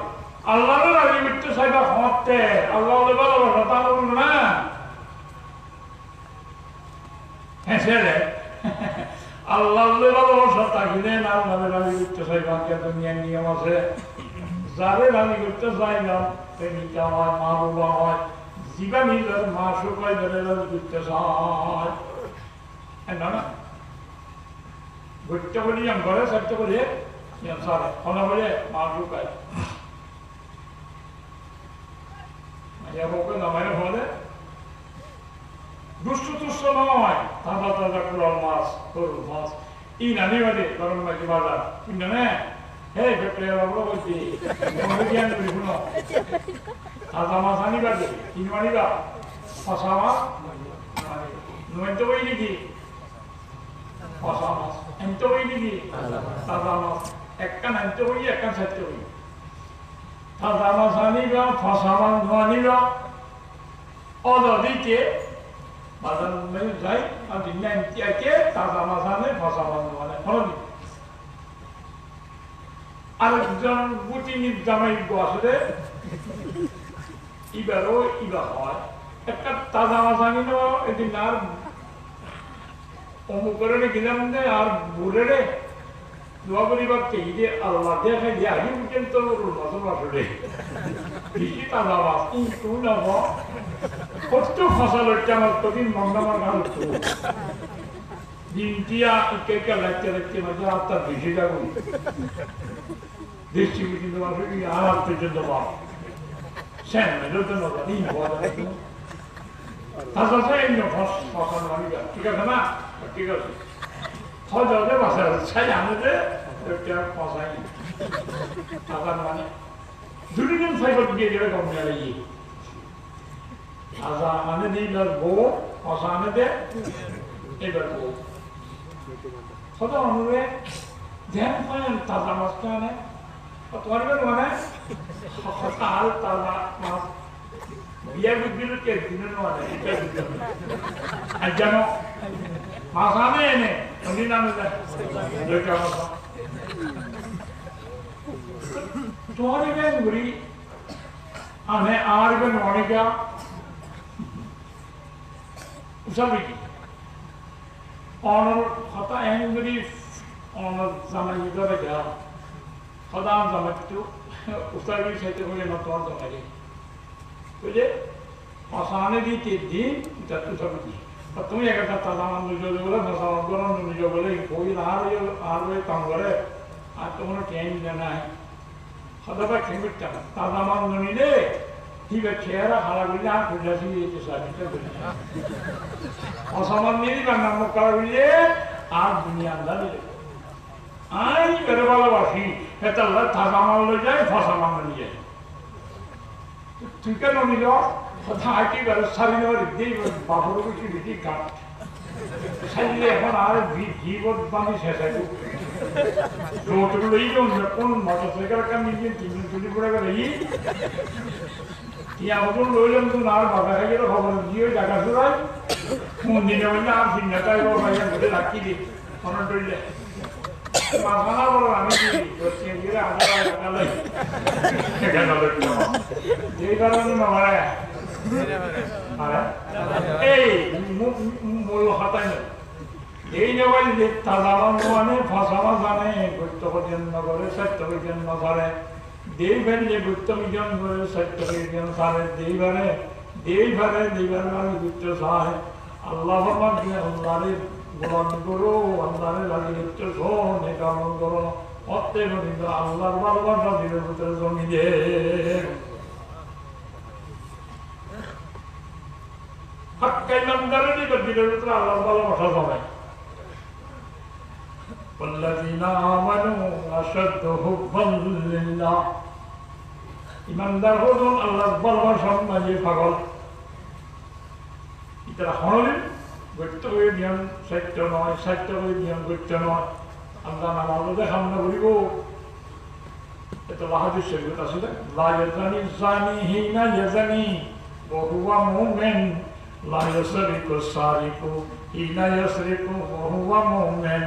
अल्लाह ने राजी बिट्टू साहब होते अल्लाह ले बाबा रता लोग ना ऐसे है আল্লাহ ভালোবাসা থাকিলে না আল্লাহ রাজি করতে চাই বাকি দুনিয়ার নিয়ম আছে যারে রাজি করতে চাই না প্রেমিকা হয় মা বাবা হয় জীবা নিজের মা শুকায় ধরে রাজি করতে চায় না না ঘুরতে বলি ঘরে থাকতে বলে সারে কোনো বলে মা শুকায় ওকে নামায় হলে দুষ্ট তুষ্ট নয় তাজা তাজা কুড়াল মাছ তরুণ মাছ ই নানি বাদে গরম মাঝে বাজার কিন্তু না হে ফেপড়ে বাবু বলছি জ্ঞান করি শুনো তাজা মাছ আনি বাদে কিনে আনিবা ফসা মাছ নয়তো বই নাকি ফসা মাছ এমতো বই নাকি তাজা মাছ একটা নাইতে হই একটা সাইতে হই তাজা মাছ আনিবা ফসা মাছ আনিবা অদিকে বাজার যাই আর দিন কে তাজা মাছ আনে ফসা মাছ আনে হলদি আরেকজন গুটিনির জামাই আসলে ইবারও ইবা হয় একটা তাজা মাছ আনি নেওয়া এদিন আর অমুকরে গেলাম আর বুড়ে রে দোয়া করিবার কে যে আল্লাহ দেখে যে আগে পর্যন্ত মাছ আসলে বেশি তাজা মাছ কিন্তু না কত ফসল হচ্ছে আমার কদিন মন্দামার গান দিনটিয়া কে লাগতে লাগতে মাঝে আপনার বেশি যাবো দেশি পর্যন্ত আসলে আর পর্যন্ত বাপ সেন মেলোতে নজা দিন হওয়া যাবে তাছাড়া এই ফসল মানিকা ঠিক আছে না ঠিক আছে হজরে বাসা ছাই আমাদের ফসাই টাকার মানে দুটি দিন সাইকেল দিয়ে যাবে কমে গিয়ে আজা আনে দিল বউ ফসা আনে দে এবার বউ হতো অনুরে ধ্যান করেন তাজা মাছটা আনে তোমার মানে আর তাজা মাছ বিয়া বুঝছিল কে দিনের মানে আর যেন মাছ আনে এনে অন্য নামে যায় তোমার এখানে ঘুরি আনে আর এখানে অনেকা সবই কি অনর কথা এন ঘুরি অনর জামাই ধরে গেল সদা জামাই একটু উস্তাগিরি খাইতে বলে না তোমার জামাই বুঝলে মশানে দিতে দিন এটা তো সব কি তুমি একটা তাজা নিজ বলে মশা গরম নিজ বলে কই আর কাম করে আর তো কোনো ট্রেন নাই সদাবার খেমিটা তাজা মান নিলে ঠিক আছে চেহারা হারা করলে আর খুঁজাছি এই সার্ভিসটা বলি মশামান নিয়ে বা নাম করা করলে আর দুনিয়া আন্দাজ আমি বেড়ে ভালোবাসি এটা তাজা মান লই যায় ফসা মান নিয়ে যায় তুই কেন নিল কথা আইটি বেড়ে সারি নেওয়ার দিয়ে বাবুর বেশি বেশি কাট সারিলে এখন আর জীবন বানি শেষ আছে রোটগুলো এই কোন মোটরসাইকেল কাম নিয়ে তিনজন চুরি পড়ে গেলে ইয়া ওজন লইলাম তো আর বাবা খাই গেলে খবর দিয়ে জায়গা শুরাই মন্দিরে বললে আর চিন্তাটাই ভাইয়া ঘুরে রাখি দিই মনে টইলে মাঝখানা বলো আমি গেলে আগে এই কারণে মামারা এই মূল হাতায় না এই নেওয়াই তাজা মানে ফসা মাছ আনে গুরুত্ব পর্যন্ত করে সত্য পর্যন্ত করে দেই ফেললে গুরুত্ব বিজন করে সত্য পর্যন্ত সারে দেই ভারে আমি গুরুত্ব সায় আল্লাহ আল্লাহরে গোলাম করো আল্লাহরে লাগে গুরুত্ব শোন এ কামন করো প্রত্যেক আল্লাহর ভালোবাসা দিনের ভিতরে জমি দে ইমানদারেরই দিনের ভিতরে আল্লাহর ভালোবাসা জমায় والذين آمنوا أشد حبا لله ইমানদার হলেন আল্লাহর ভালোবাসার মাঝে পাগল এটা হলেন গত্য হয়ে নিয়ম সত্য নয় সত্য হয়ে নিয়ম গত্য নয় আমরা নামাজও দেখাম না বলিব এটা লাহাদিস শরীফ আছে লা ইয়াজানি জানি হিনা ইয়াজানি ওয়া হুয়া মুমিন লা ইয়াসরিকু সারিকু হিনা ইয়াসরিকু ওয়া হুয়া মুমিন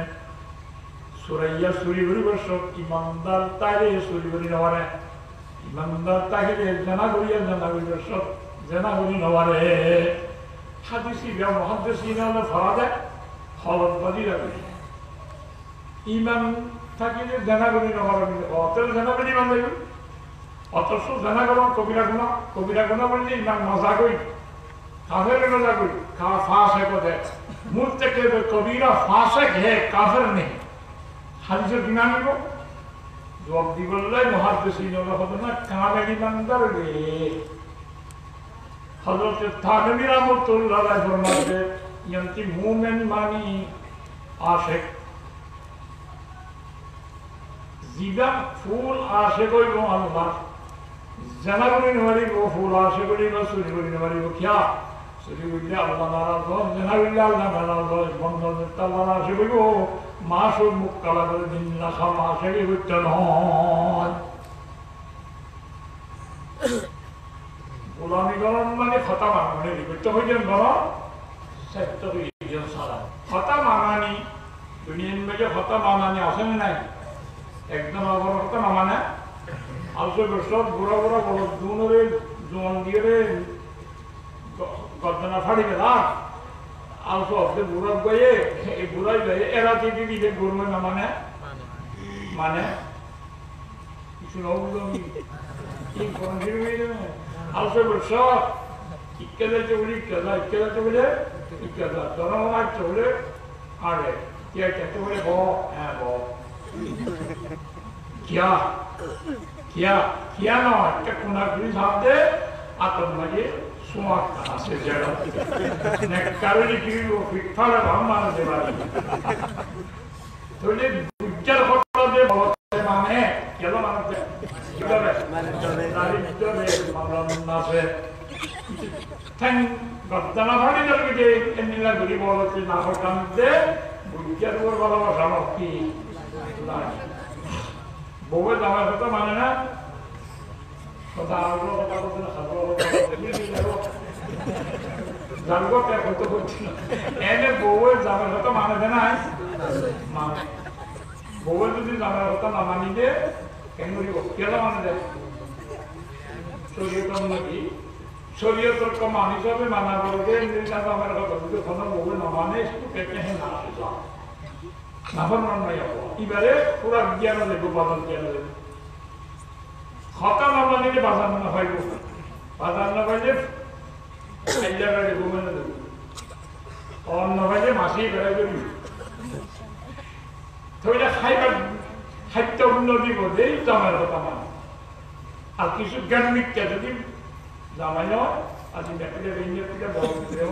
সুরাইয়া সুরি বলিব সব ইমানদার তারে সুরি বলি নরে ইমানদার তাকে জানা করিয়া সব জানা করি নরে হাদিসি বা মুহাদ্দিসিন হলো ফারাদে হলত বলি রাখে ইমান থাকিলে জানা করি নরে অতল জানা করি মানে অতস জানা করো কবিরা গুণা বললে ইমান মজা করি কাফের মজা করি ফাঁসে কোথায় মুখ থেকে কবিরা ফাঁসে হে কাফের নেই হাদিসের কিনা নিব জবাব দি বললে মুহাদ্দিসিন হবে না কামেল ইমানদার রে হযরত থানভী রাহমাতুল্লাহ আলাইহি ফরমাতে ইয়ান্তি মুমিন মানি আশিক জিবা ফুল আশিক হইব আল্লাহ জানা করি নমারিব ফুল আশিক হইব সুরি করি নমারিব কিয়া সুরি করিলে আল্লাহ নারাজ হয় জানা করিলে আল্লাহ নারাজ হয় বন্ধন আল্লাহ আশিক হইব মাসুর মুখ কালা করে দিন রাখা মাসেরই হইতে নয়। গোলামি গরম মানে খতা মানানি করতে হইতেন গরম সত্য হইতেন সারা খতা মানানি দুনিয়ার মেজে খতা মানানি আছে না নাই একদম আবার খতা না মানে আসলে সব বুড়া বুড়া বড় দুনরে জোয়ান দিয়ে গর্দনা ফাড়ি গেলা also of the Burak Boye, a Burai, Era TV, the Gurman Amana Mana. You should know them in contribution. Also, we're short. It cannot do it, cannot do it, it cannot. Don't know what to do. All right. Yeah, can do it all and all. Kia, no, Kakuna Gris out there at the Maji. Sumatera, sejarah. Nek karuni kiri fitfala ramana dewari. Tole bujar hotel de bahut se mane, kelo mane. Kilo be. Dari kilo be malam nase. Tang gardana bhari dalke je enila guri bahut se na hotel de bujar bor bala basama ki. Bowe dama hotel mane na. Kota aglo kota kota na aglo Jango kya koto koto. Ene bowe zaman kota mana dena hai? Mana. Bowe tu di zaman kota nama ni de. Kenguri ko. Kya mana de? Suriya lagi. Suriya kamani sabe mana bowe. Ini zaman kota tu kona bowe nama ne. Itu kete hai nasa. Nafar mana ya? Ibare pura gyana de gopal gyana de. Kota nama ni de bazar mana hai ko. Bazar nama je. Kaya kaya gumana tu. Orang nama je masih kaya tu. Tapi dah hai tu pun nanti boleh itu mana pertama. Alkisu ganmik kaya tu. Zamannya, asyik nak kita berinjak kita bawa kita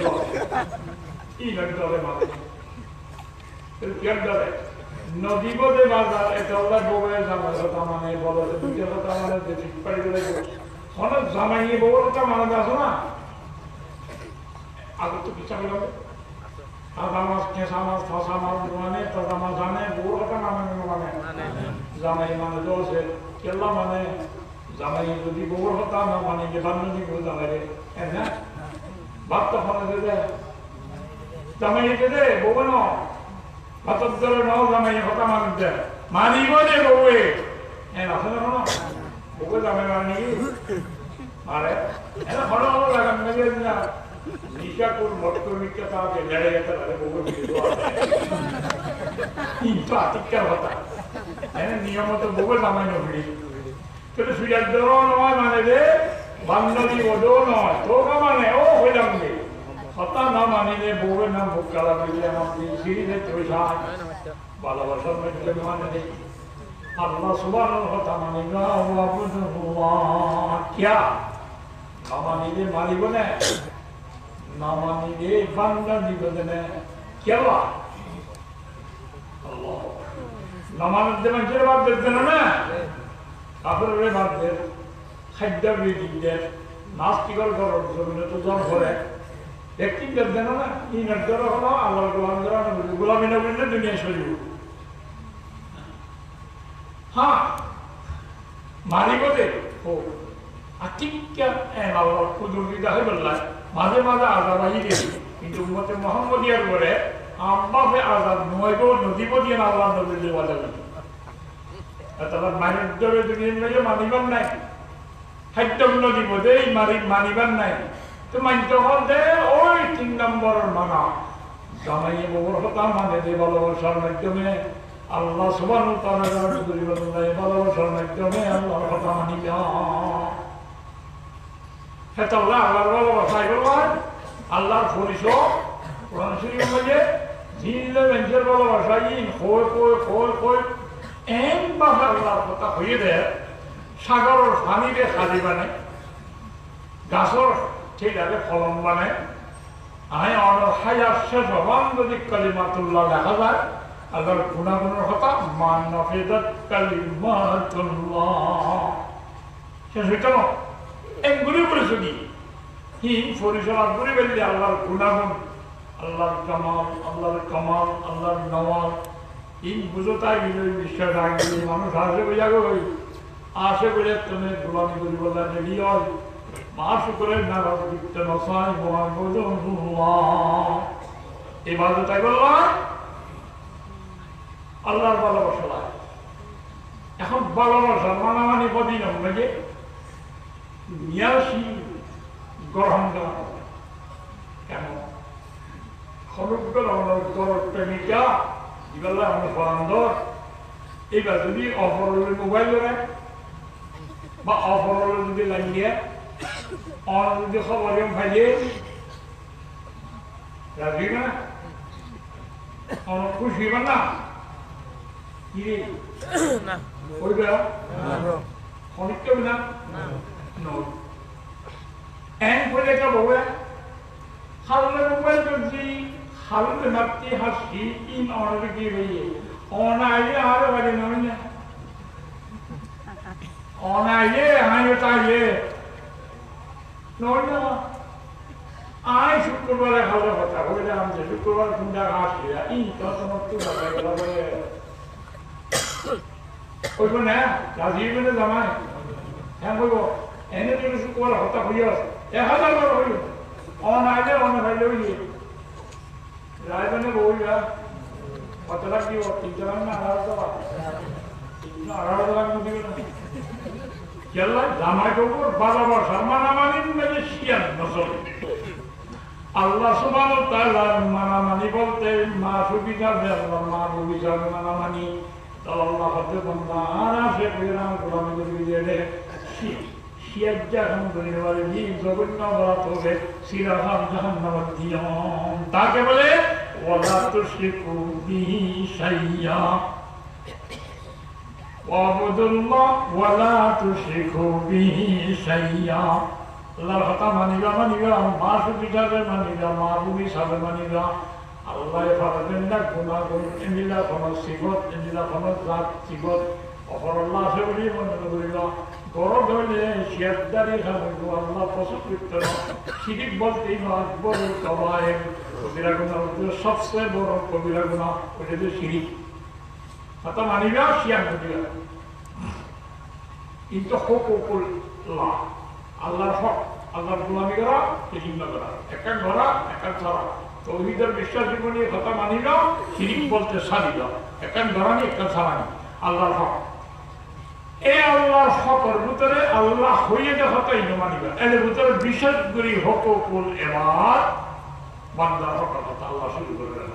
bawa. Ini nak kita boleh mana. Terus kian dah. Nadi boleh bazar itu Allah boleh zaman pertama ni boleh tu dia pertama ni jadi pergi lagi. Kalau zaman ini boleh kita mana dah sana. Aku tu bicara lagi. Agama kesama, sama mana, terutama sana, buat apa mana. Zaman mana tu se, kelah mana, zaman itu di buat apa mana, jeban ni buat apa ni, enggak? Bapa mana tu? Zaman itu deh, bukan no. Bapa tu no, zaman itu apa mana tu? Mani boleh buat, enggak sana no. Bukan zaman mana ni, mana? Enggak kalau orang lagi ni. Nishakur motor kita ke lada kita ada buku itu ada. Itu atikar hota. Ini niam itu buku namanya beli. Terus sudah dorong mana deh, bandari bodong, toga mana? Oh, hilang ni. Hota nama ni buku nama buku kalau beli nama beli sini deh terusah. Balawasar macam mana deh? Allah Subhanahu Wa Taala ni Allah Subhanahu Kya? Nama ni deh mali bune. Nama ni dia bangga di badannya, kya lah? Allah. Nama ni dia macam apa berjalan na? Kafir orang berjalan, khadda berjalan, nastigal kalau zaman itu zaman boleh. Lekin berjalan na, ini negara mana? Allah gulam negara, gulam ini bukan dunia seluruh. Ha, mari boleh. Oh, atik kya? Allah kudur kita hebat. মাঝে মাঝে আজাব আহি গেছে কিন্তু উম্মতে মুহাম্মদিয়ার করে আম্বাফে আজাব নয়তো নদীব দিয়ে আল্লাহ নবী দেওয়া যাবে তারপর মারির দরে দুনিয়ার মেয়ে মানিবার নাই খাদ্য নদীব দেই মানিবার নাই তো মানতে হলে ওই 3 নম্বরের মানা জামাইয়ে বউর কথা মানে দে ভালোবাসার মাধ্যমে আল্লাহ সুবহানাহু ওয়া তাআলা ভালোবাসার মাধ্যমে আল্লাহর কথা মানিবা Setelah Allah berfirman, Allah berfirman, Quran Sharif macam, jilla menjer Allah berfirman, khoi, bahar Allah kata koi deh, sagar or pani deh khadi bane, gasor tidak ada kolom bane, ayat orang hayat sesuatu jadi kalimatullah lekazar, agar guna kata manafidat kalimatullah, sesuatu Engguri bersegi, hi forishalat guri beli Allah gunagun, Allah kamal, Allah nawal, ইন বুঝোতা গেলে বিশ্বাস রাখলে মানুষ আসে বোঝা গই আসে বলে তুমি গোলামি করি বলা রেডি হয় মা শুকরের নারাজ দিতে নসাই মোহাম্মদুল্লাহ ইবাদতটাই বললাম আল্লাহর ভালোবাসা লাগে এখন ভালোবাসা মানামানি বদিন নাকি নিয়াসি গ্রহণ করা কেন প্রেমিকা এগুলো আমাদের বান্ধব এবার যদি অপরলের মোবাইল রাখ বা অপরলের যদি লাগিয়ে অন যদি খবর ফাইলে রাখবি না অনেক খুশি হইবেন না কি হইবে অনেক কেউ না এন করে একটা বউয়া হালুলে মোবাইল করছি হালুলে নাপতি হাসি ইন অনেক কি হইয়ে অনাইলে আরো বাড়ি নয় না অনাইলে হাইলে তাইলে নয় না আই শুক্রবারে হালুলে কথা বলে আমি শুক্রবার কোনটা আসি ই তখন একটু কথা বলে ওইব না রাজীব মানে জামাই হ্যাঁ বলব এনে যদি শুক্রবার হতা হইয়া 1000 বার হইল অনাইলে অনাইলে হইয়ে রায়বানে বইয়া কত লাখ দিব 3 না 18 লাখ দিবে না কেলা জামাই উপর বাবা সম্মানামানি মেলে শিয়ান নসল আল্লাহ সুবহানাহু ওয়া তাআলার মানামানি বলতে মা সুবিধা দেয় আল্লাহ মা সুবিধা মানামানি তো আল্লাহ হতে বন্ধা আর আসে পেরাম গোলামি করে দিয়ে শিয়ার জাহান দুনিয়ারে নি জগন্না বরাত হবে সিরাহাম জাহান্নামের দিয়ম তাকে বলে ওয়ালা তুশরিকু বিহি শাইয়া ওয়াবুদুল্লাহ ওয়ালা তুশরিকু বিহি শাইয়া আল্লাহর কথা মানিবা মা সুবিধারে মানিবা মা বুবি সাবে মানিবা আল্লাহ ফারাদেন না গুনাহ করে এনিলা কোন সিবত এনিলা কোন জাত সিবত অপরল্লাহ আছে বলি মনে করিবা গরম হইলে শিয়ারদারি খাবো আল্লাহ পছন্দ করতে না শিরিক বলতে আকবর কবায়ের কবিরা গুনাহ সবচেয়ে বড় কবিরা গুনাহ ওটা যে শিরিক কথা মানিবা শিয়ার কবিরা কিন্তু হুকুকুল্লাহ আল্লাহর হক আল্লাহর গোলামি করা হিন্দা করা একটা ধরা একটা ধরা তৌহিদের বিশ্বাস জীবনী কথা মানিল শিরিক বলতে সারিল একটা ধরানি একটা ছাড়ানি আল্লাহর হক এই আল্লাহর হকের ভিতরে আল্লাহ হইয়ে দেখাটাই মানিবা এর ভিতরে বিশেষ করে হকুকুল এবার বান্দার হকের কথা আল্লাহ শুরু করে দেন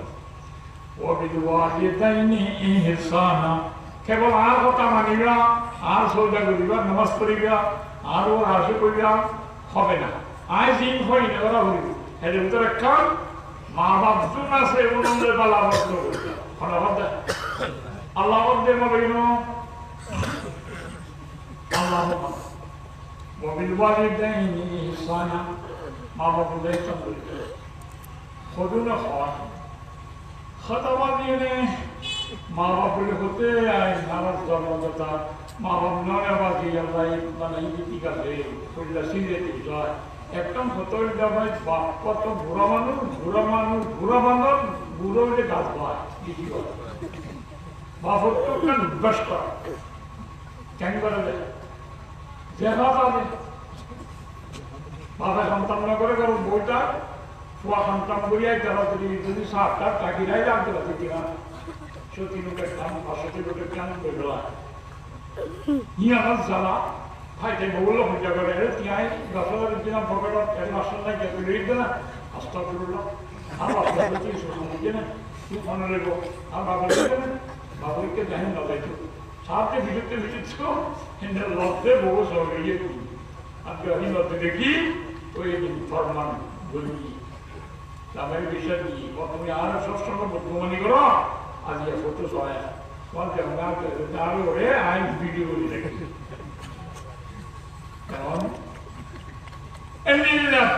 ওয়াবিলওয়ালিদাইনি ইহসানা কেবল আর কথা মানিবা আর সৌদা করিবা নামাজ পড়িবা আর ওর আশে করিবা হবে না আয় জিন হই না ওরা হইব এর ভিতরে কান মা বাপ জুন আছে উনন্দের বালা বদ্ধ করিবা আল্লাহ বদ্ধের মবিন আল্লাহ ওয়াবিলওয়ালিদাইনি ইহসানা মা বাপকে দেখতে করিবা খুদুন খাওয়া খতমা দিয়ে মা বাপগুলি হতে নামাজ ধর্মতা মা বাপ নয় বাকি আল্লাহ মানে ঠিক আছে কইলা সিরে যায় একদম হতই ভাই বাপ কত বুড়া মানুষ বুড়ো হইলে গাছ হয় কিছু হয় বাপর তো কেন উদ্বাস করা কেন করা যায় দেখা যাবে বাবা সন্তান না করে কারণ বইটা ফুয়া সন্তান করিয়াই তারা যদি 7টা টাকিরাই রাখতে পারছে কিনা 100 লোকের কাম 500 লোকের কাম করে দেওয়া জ্বালা ফাইতে বললো হইয়া করে তিয়াই 10,000 দিন পকেটত 1 মাস নাই গেছে রেট না আস্তা করলো আর বাবা কি শুনে না তুই মনে রেখো আর বাবাকে জানেন না যাইতো সাথে ভিডিওতে হিন্দের লজ্জে বহু সব ইয়ে আর আমি লজ্জে দেখি ওই ফরমান বলি আমার বিষয় নিয়ে তুমি আর সবসময় বর্তমানি করো আজ ফটো সহায় বলতে আরো ওরে আই ভিডিও করে দেখি কারণ এমনি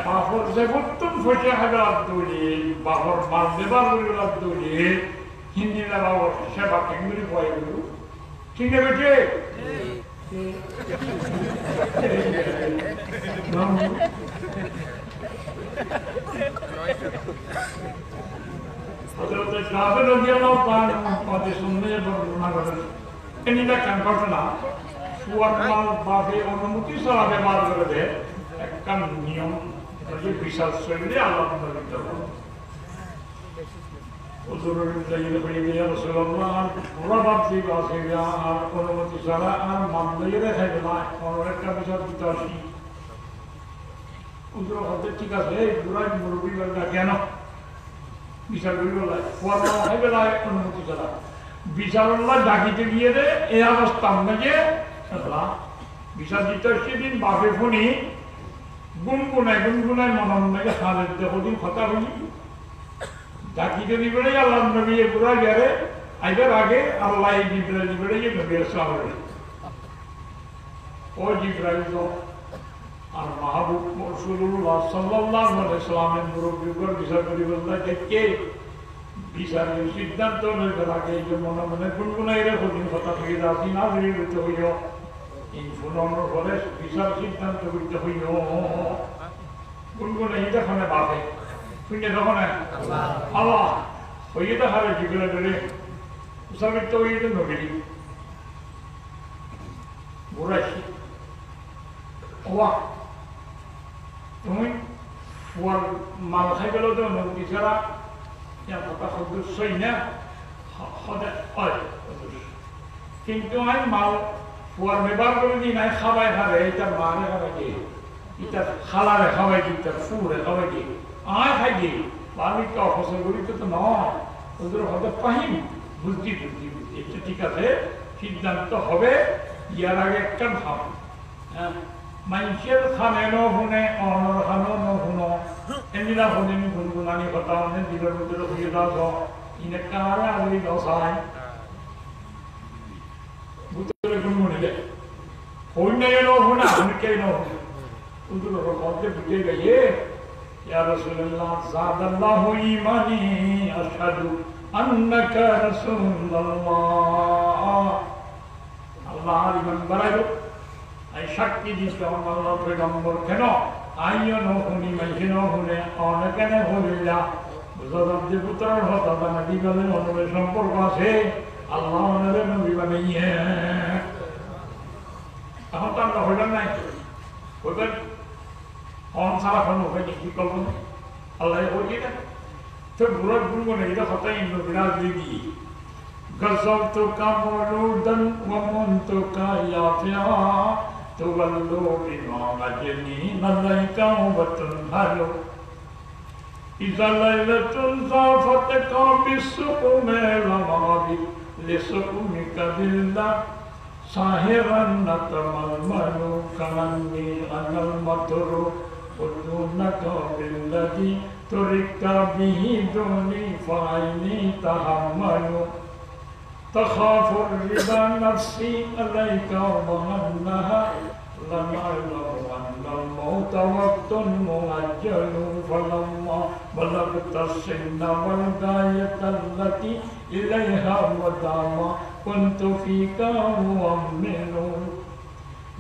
বাহর যে বর্তম ফসে হবে আব্দুলি বাহর মাল দেবার বলি আব্দুলি হিন্দি না বাবর সেবা কেঙ্গুলি ভয় করু ঠিক আছে বেটে হযরত জাবের রাদিয়াল্লাহু তাআলা কথা শুনলে বর্ণনা করেন এটা কেন ঘটনা সুয়ারমাল বাদে অনুমতি ছাড়া ব্যবহার করে দেয় একটা নিয়ম যে বিশাল শৈলী আল্লাহ দিতে হবে হুজুরের জায়গা পড়ে গিয়ে রাসূলুল্লাহ ওরা ভাবছি বাসে আর অনুমতি ছাড়া আর মানলে দেখাই না ওর একটা বিষয় দিতে আসি হুজুর হতে ঠিক আছে বুড়াই মুরব্বী বলটা কেন বিচার করি বললাই ওয়ার্মা হয় বেলায় অনুমতি ছাড়া বিচারুল্লাহ ডাকিতে গিয়ে দে এই অবস্থা আপনাকে বিচার দিতে সেদিন বাপে ফোনি গুনগুনায় মনে হারের দেখদিন কথা বলি ডাকিতে দিবে আল্লাহ নবী পুরা গেলে আইবার আগে আল্লাহ জিব্রাইল দিবে নবী সাহাবে ও জিব্রাইল আর মাহবুব রাসূলুল্লাহ সাল্লাল্লাহু আলাইহি ওয়াসাল্লামের মুরব্বিগণ বিচার করি বলতে কে বিচারের সিদ্ধান্ত নেওয়ার আগে যে মনে মনে গুনগুনাই রেখো দিন কথা থেকে রাজি না বেরিয়ে হইও এই ফুলনের ফলে বিচার সিদ্ধান্ত করতে হইও গুনগুনাই দেখানে বাপে শুনে তখন আল্লাহ হইয়ে দেখারে জিজ্ঞাসা করে মুসাফির তো হইয়ে নবী ঘুরাইছি ওয়া তুমি ফুয়ার মাল খাই গেল তো নদী ছাড়া কথা সদস্যই না কিন্তু আমি মাল ফুয়ার ব্যবহার করে দিই নাই খাবাই খাবে এটা মারে খাবে কি এটা খালারে খাবাই কি তার ফুরে খাবাই কি আয় খাই কি আমি তো অপছন্দ করি তো নয় ওদের হয়তো পাহিম বুঝছি এটা ঠিক আছে সিদ্ধান্ত হবে ইয়ার আগে একটা ভাব হ্যাঁ মানুষের খানে শুনে অনর খানো নুশুনো এমনিলা শুনেন গুনগুনানি কথা অনেক দিলের ভিতরে হয়ে দাস ইনে কারে আগুলি দশায় ভিতরে গুনগুনিলে হইনে শুনে অনেকেই শুনে কিন্তু মধ্যে বুঝে গিয়ে ইয়া রাসূলুল্লাহ যাদাল্লাহু ঈমানি আশহাদু আন্নাকা রাসূলুল্লাহ আল্লাহর ঈমান বাড়াইলো এই শক্তি দিচ্ছে আল্লাহ পয়গম্বর কেন আইও নহুনি মাইকে নহুনে অনেকেন হলিলা বুঝাদার যে পুত্রের হতা না দিগলের অনুরে সম্পর্ক আছে আল্লাহ ওনারে নবী বানাইয়ে এখন তো আমরা হইলাম নাই হইবেন অন সারা খান হইনি কি করবো আল্লাহ হইয়ে না তো বুড়ার গুনবো না এটা হতাই বিরাজ দিদি غزوتك مولودا ومنتك يافعا تولوا بما مجنين ليك وتنهل إذا ليلة صافتك بالسقم لمغرب لسقمك بالله ساهرا نتململ كمني أنا المطر ودونك بالذي تركت به دوني فعيني تحمل تخاف الرضا نفسي عليك وظنها لنعلم أن الموت وقت مؤجل فلما بلغت السن والغاية التي إليها ودام كنت فيك مؤمن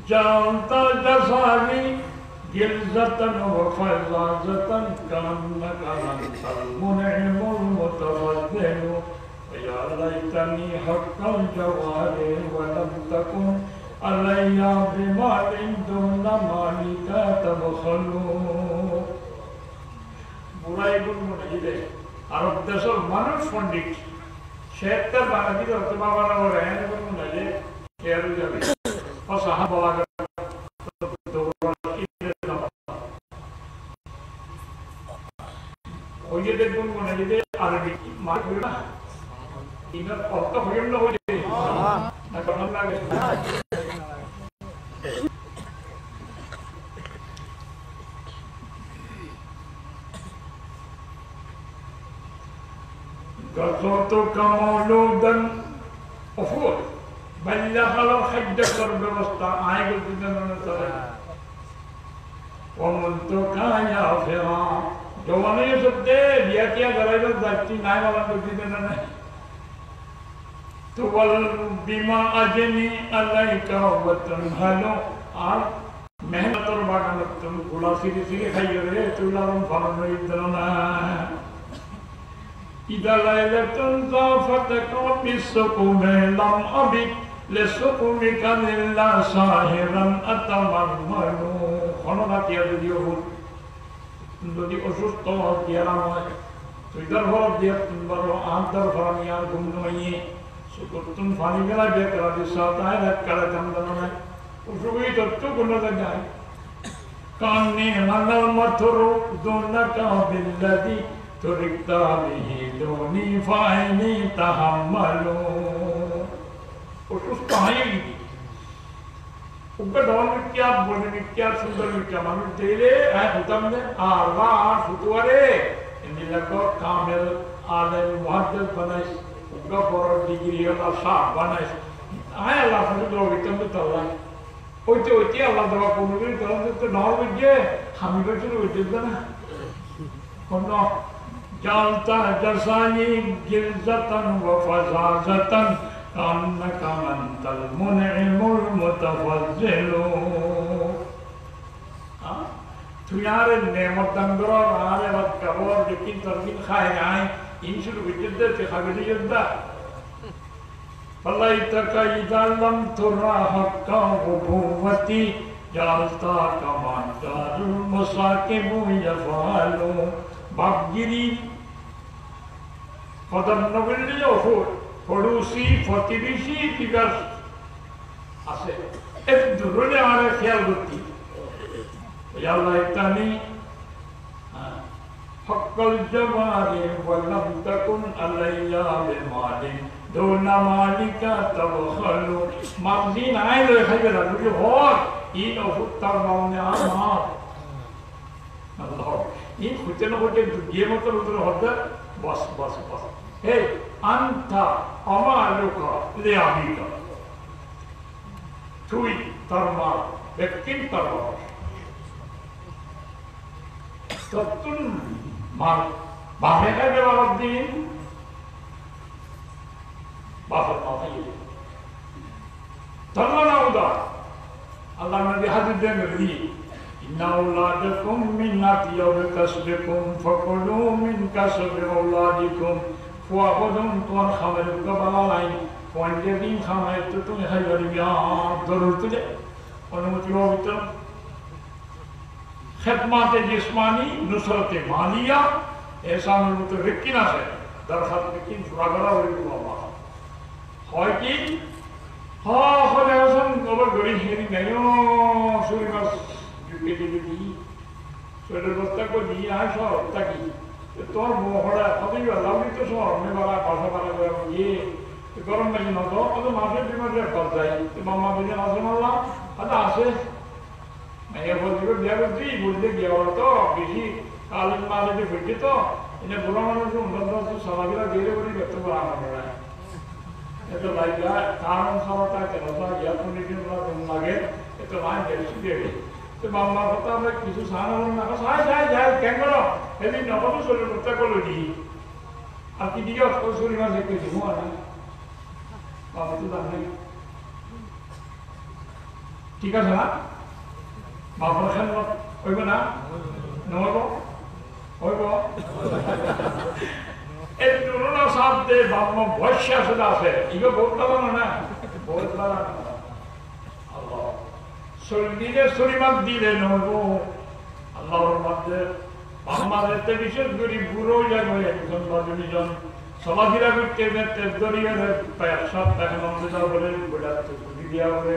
جعلت جسامي جلزة وفزازة كأنك أنت المنعم المتفضل يا ليتني حق الجوارح ولم تكن علي بمال دون مالك تبخل বুড়াই গুনগুনাইলে আরব দেশের মানুষ পণ্ডিত শেখটা বানাবি অথবা বানাবো রেন গুনগুনাইলে কেয়ারু যাবে ফসাহা বলা ওই যে গুনগুনাইলে আরবি মার না ইনার অর্থ হইল না হইলে না কোন লাগে غزوتك مولودا أفور بلغ الحج بالرسطة عايق الدنيا ومنتك يا فرعون جوانا يوسف دے بیا کیا غرائب ذاتی نائے والا الدنيا تول بما أجني عليك وتنهل আর মেহনতর বাগানত তুমি গোলা সিরি সিরি খাইয়ে রে তুলারম ফলন হইল না إذا ليلة ضافتك بالسقوم لم أبت لسقومك إلا ساهرا أتمرمل خنقت يديه যদি অসুস্থ দিয়ারা হয় তুইদার হল দিয়া বড় আন্তর ফানিয়া ঘুম নইয়ে সুকুতুন ফানি গলা বেকরা দিশা তাই রাতকালে চন্দনা উসুই তত্ত্ব গুণ যায় কান্নে মানাল মাথরু দুনাকা বিল্লাদি তুরিকতা বিহি দুনি ফাইনি তাহাম্মালু অসুস্থ হয়ে গেছি उनका डॉन में क्या बोलने में क्या सुंदर में क्या मालूम तेरे है हुतम ने आला फुतवारे इन लगो कामिल आलम मुहद्दिस बनाइस उनका बड़ा डिग्री वाला शाह बनाइस आया अल्लाह से तो वितम तो तल्ला ओते अल्लाह दवा को मुझे तरह से तो नॉर में जे हम भी तो वितम ना कौनो जालता जसानी गिलजतन व फजाजतन أنك أنت المنعم المتفضل تيار النعمة تنقر على الكبار لكن ترمين خير عين ينشر بجدة في خبر جدة فليتك إذا لم ترى حق غبوتي جعلتك من دار المساكب يفعل بابجري قدر نبل لجوفور পড়োশি প্রতিবেশী বিকাশ আছে একটু দূরে আমরা খেয়াল করছি আল্লাহ ইতানি হক্কল জমারে ওয়ালাম তাকুন আলাইয়া বিমালিন দোনা মালিকা তাবখালু মাগজিন আইলো খাইবে না বুঝি হক ইন অফুত্তার মাওনে আমার আল্লাহ ইন খুঁজে না খুঁজে দুনিয়া মতো উত্তর হতে বস বস বস হে আন্তা আমালুকা লিআবিকা তুই তার মা ব্যক্তির তার ততুন মাল বাপে খাইবে বাবার দিন বাপের মাথায় তাল্লা না উদা আল্লাহ নবী হাদিস দেন রি ইন্না আওলাদাকুম মিন নাতিয়াব কাসবিকুম ফাকুলু মিন কাসবি আওলাদিকুম ফুয়াবদম তোমার খামের গবালা লাইন পয়েন্টে দিন খামের তো তুমি খাইবারি বিয়ার দরুর তুলে অনুমতি পবিত্র খেদমাতে জিসমানি নুসরতে মালিয়া এহসানের মতো রেকিন আছে দরখাত রেকিন পুরা করা হয়ে গেল আমার হয় কি হলে এখন গোবর গড়ি হেরি নেই শরীর মাস জুটে দিবি শরীরের বস্তা করে নিয়ে আয় সব তাকি তোর মোহরা কতই লাউলি তো সব মেবারা পাশা পাড়া করে গিয়ে গরম লাগি না তো কত মাসের বিমারে কর যায় মামা দিলে মাসে মারলাম আচ্ছা আসে মেয়ে বলছি বিয়া করছি বলতে গিয়ে তো বেশি কালীন মালে যে ফিরছে তো এটা বুড়া মানুষ উন্নত সবাইরা গেলে বলি করতে পারা আমরা এতো লাইগা কারণ সবাটা কেন ইয়া কন্ডিশন লাগে এত লাইন দেখছি দেবে তো মামা কথা আমরা কিছু সাহায্য না সাহায্য কেন করো সেদিন নকল শরীর হত্যা করলো নি আর কি দিকে শরীর মাঝে একটু দিব না বাবা তো জানে ঠিক আছে না বাবার খেল হইব না নহব হইব এই তুলনা সাথে বাবা বয়স আসলে আছে ইগো বহুত লাগানো না বহুত লাগানো আল্লাহ দিলে শরীমাত দিলে নহব আল্লাহর মধ্যে আমাদের বিশেষ করে বুড়ো যাবে একজন বা দুজন চলাফেরা করতে তেজ দরিয়ে সব পায়খানা দেওয়া বলে গুলি দিয়া বলে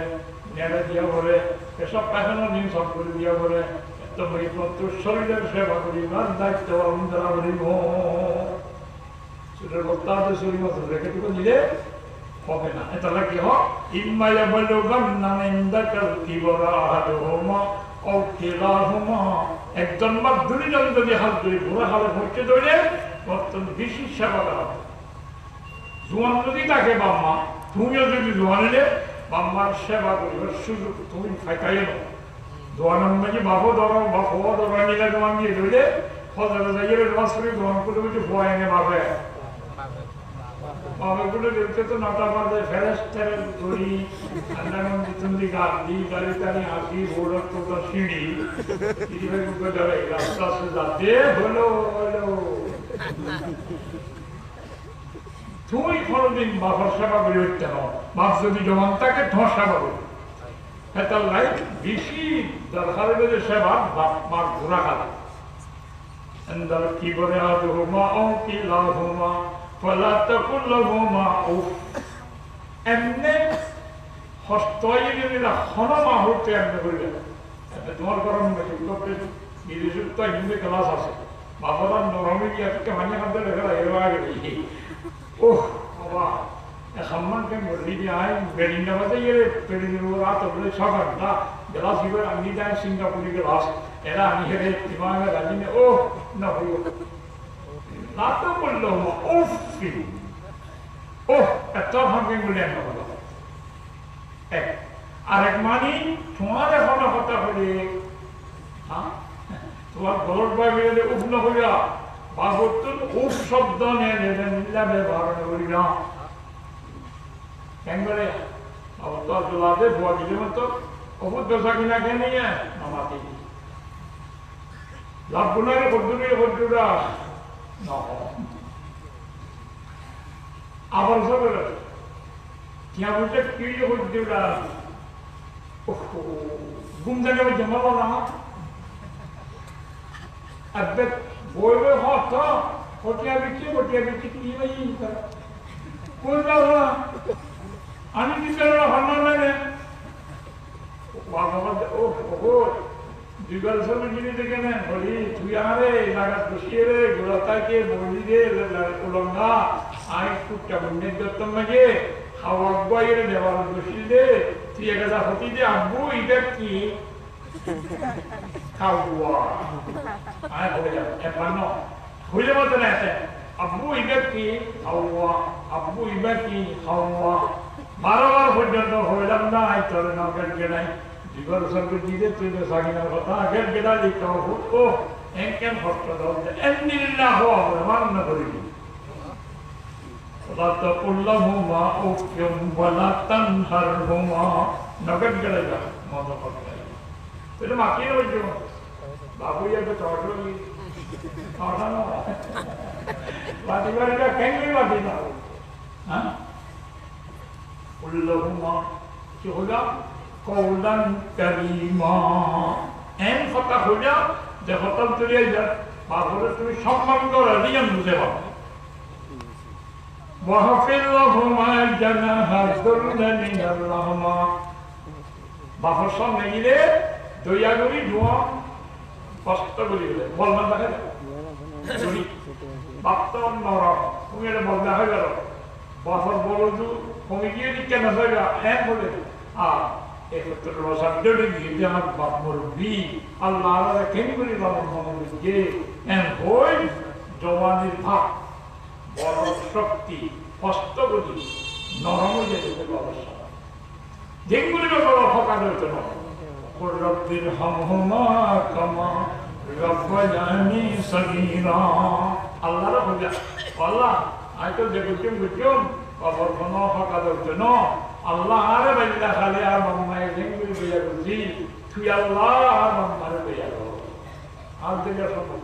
নেড়ে দিয়া বলে এসব পায়খানা দিন সব করে দিয়া বলে এত মহিপত্র শরীরের সেবা করিবার দায়িত্ব পালন করা করিব শরীরের বক্তা আছে শরীর মতো রেখে টুকু দিলে হবে না এটা কি হোক ইম্মায়া বলো গান্না ইন্দাকাল কিবরা আহাদুহুমা ও কিলাহুমা একজন বা দুইজন যদি হাত ধরে ঘোরা হালে ভরতে ধরে অত্যন্ত বেশি সেবা করা হবে জোয়ান যদি থাকে বাম্মা তুমিও যদি জোয়ান এলে বাম্মার সেবা করিবার সুযোগ তুমি ফাঁকাই না জোয়ানের মাঝে বাপও ধরো বাপও ধরো নিলে জোয়ান দিয়ে ধরলে ফজরে যাইয়ে নামাজ করে জোয়ান করে বলছে ভয় এনে বাপে বাবাগুলো দেখতে তো নটা বাজে ফেরেস্তার দড়ি ঠান্ডানন্দি গাড়ি গাড়ি টানি আসি বোর্ডর তো সিঁড়ি সিঁড়ি ধরে রাস্তা আসতে যাতে হলো হলো তুই কোনোদিন বাবার সেবা করে উঠতে না বাপ যদি জমান থাকে তোমার সেবা করবে তার লাইফ বেশি দরকার করে সেবা বাপ মার ঘোরা খালা اندر کی بنیادهما او کلاهما فلا تقل لهما اوف এমনে হস্তইলে খনমা হতে এমনে করে এটা তোমার গরম বেশি করতে বিদেশত হিন্দে ক্লাস আছে বাবারা নরমে কি আজকে মানে কাঁদতে দেখা এর আগে ওহ বাবা সম্মান কে মুরগি দিয়ে আই বেরিন্ডা বাজে এর পেরিনের রাত বলে 6 ঘন্টা গ্লাস হিবার আমি যাই সিঙ্গাপুরি গ্লাস এরা আমি হেরে দিমাগে রাজিনে ও না হইও না তো বললো ওফ ও এত ভাবে বলে না বলো এক আরেক মানি তোমার এখন কথা হলে হ্যাঁ তোমার গলর বাইবে উফ না হইয়া বাবতুল উফ শব্দ নিয়ে নেবেন ইল্লা ব্যবহার করি না কেন করে আবার তো আব্দুল্লাহ বুয়া দিলে মতো বহুত দশা কিনা কে নিয়ে নামাতে লাভ গুনারে বদুরা আবার সব क्या बोलते कीड़े को दिवड़ा गुम जाने में जमा वाला अब बोले हो तो होटिया बिची की वही कर बोल रहा आने की तरह हमारे ने वागवत ओ दिगल सब जिनी देखे ने बोली तू यारे लागत बशिरे गुलाता के बोली दे उलंगा आई कुछ बन्ने दत्तम मजे হাওয়া বইরে দেওয়ার বসিলে তুই একটা হতি যে আব্বু এটা কি খাওয়া আয় বলে যাও এপানো হইলে মতো না আছে আব্বু এটা কি খাওয়া আব্বু এটা কি খাওয়া বারবার পর্যন্ত হইলাম না আই চলে না আগের গেলাই জীবন সর্ব দিতে তুই তো সাকিনার কথা আগের গেলা লিখতে ও এনকেন হস্ত দাও এমনিল্লাহ হওয়া মান্য করিনি لا تقل لهما أف ولا تنهرهما नगद करेगा मौत पकड़ेगा तो तुम अकेले हो जो बाबू ये तो चौड़ो ही चौड़ा ना बाती बारी का कहीं भी बाती ना हाँ قل لهما क्या होगा قولا كريما एम फटा हो जा जब तब तुझे जब बाबू ने तुम्हें सम्मान को रजियन मुझे बात وَحَفِظْ لَهُمَا جَنَاحَ الذُّلِّ مِنَ الرَّحْمَةِ বাবার সামনে গিয়ে দয়া করি দোয়া কষ্ট করি বল না দেখে বাপ্তা নরম তুমি এটা বল দেখা গেল বাবার বলো তো তুমি গিয়ে দিকে না যাইবা হ্যাঁ বলে একত্র রসাদ্দে গিয়ে আমার বাপ মুরব্বী আল্লাহ আল্লাহ কেন করি বাবার মনে গিয়ে হই জওয়ানির ভাব বড় শক্তি হস্তগতি নরম হয়ে যেতে অবস্থা যেগুলি বড় ফকার হইতো না রব্বির হামহুমা কামা রব্বায়ানি সগীরা আল্লাহর হইয়া আল্লাহ আইতো দেখুন বুঝুন বাবার কোন ফকার হইতো না আল্লাহ আরে বাইলা খালি আর মাম্মায়ে যেগুলি বইয়া বুঝি তুই আল্লাহ আর মাম্মারে বইয়া আর দিকে সম্ভব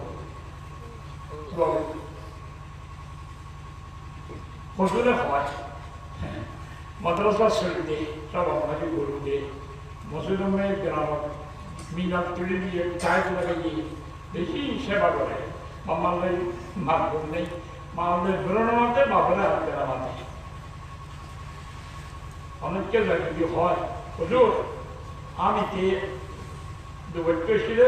মজুরে হয় মাদ্রাসা শরীরে সব আমাকে গরু দে মসজিদে গ্রাম মিনার তুলে দিয়ে চায় লাগাইয়ে বেশি সেবা করে মামাল্লাই মারগুন নেই মামাল্লাই বেরোনো মাতে বাবারে হাত বেড়া মাতে অনেককে যদি হয় হুজুর আমি কে দুবৈক্য ছিলে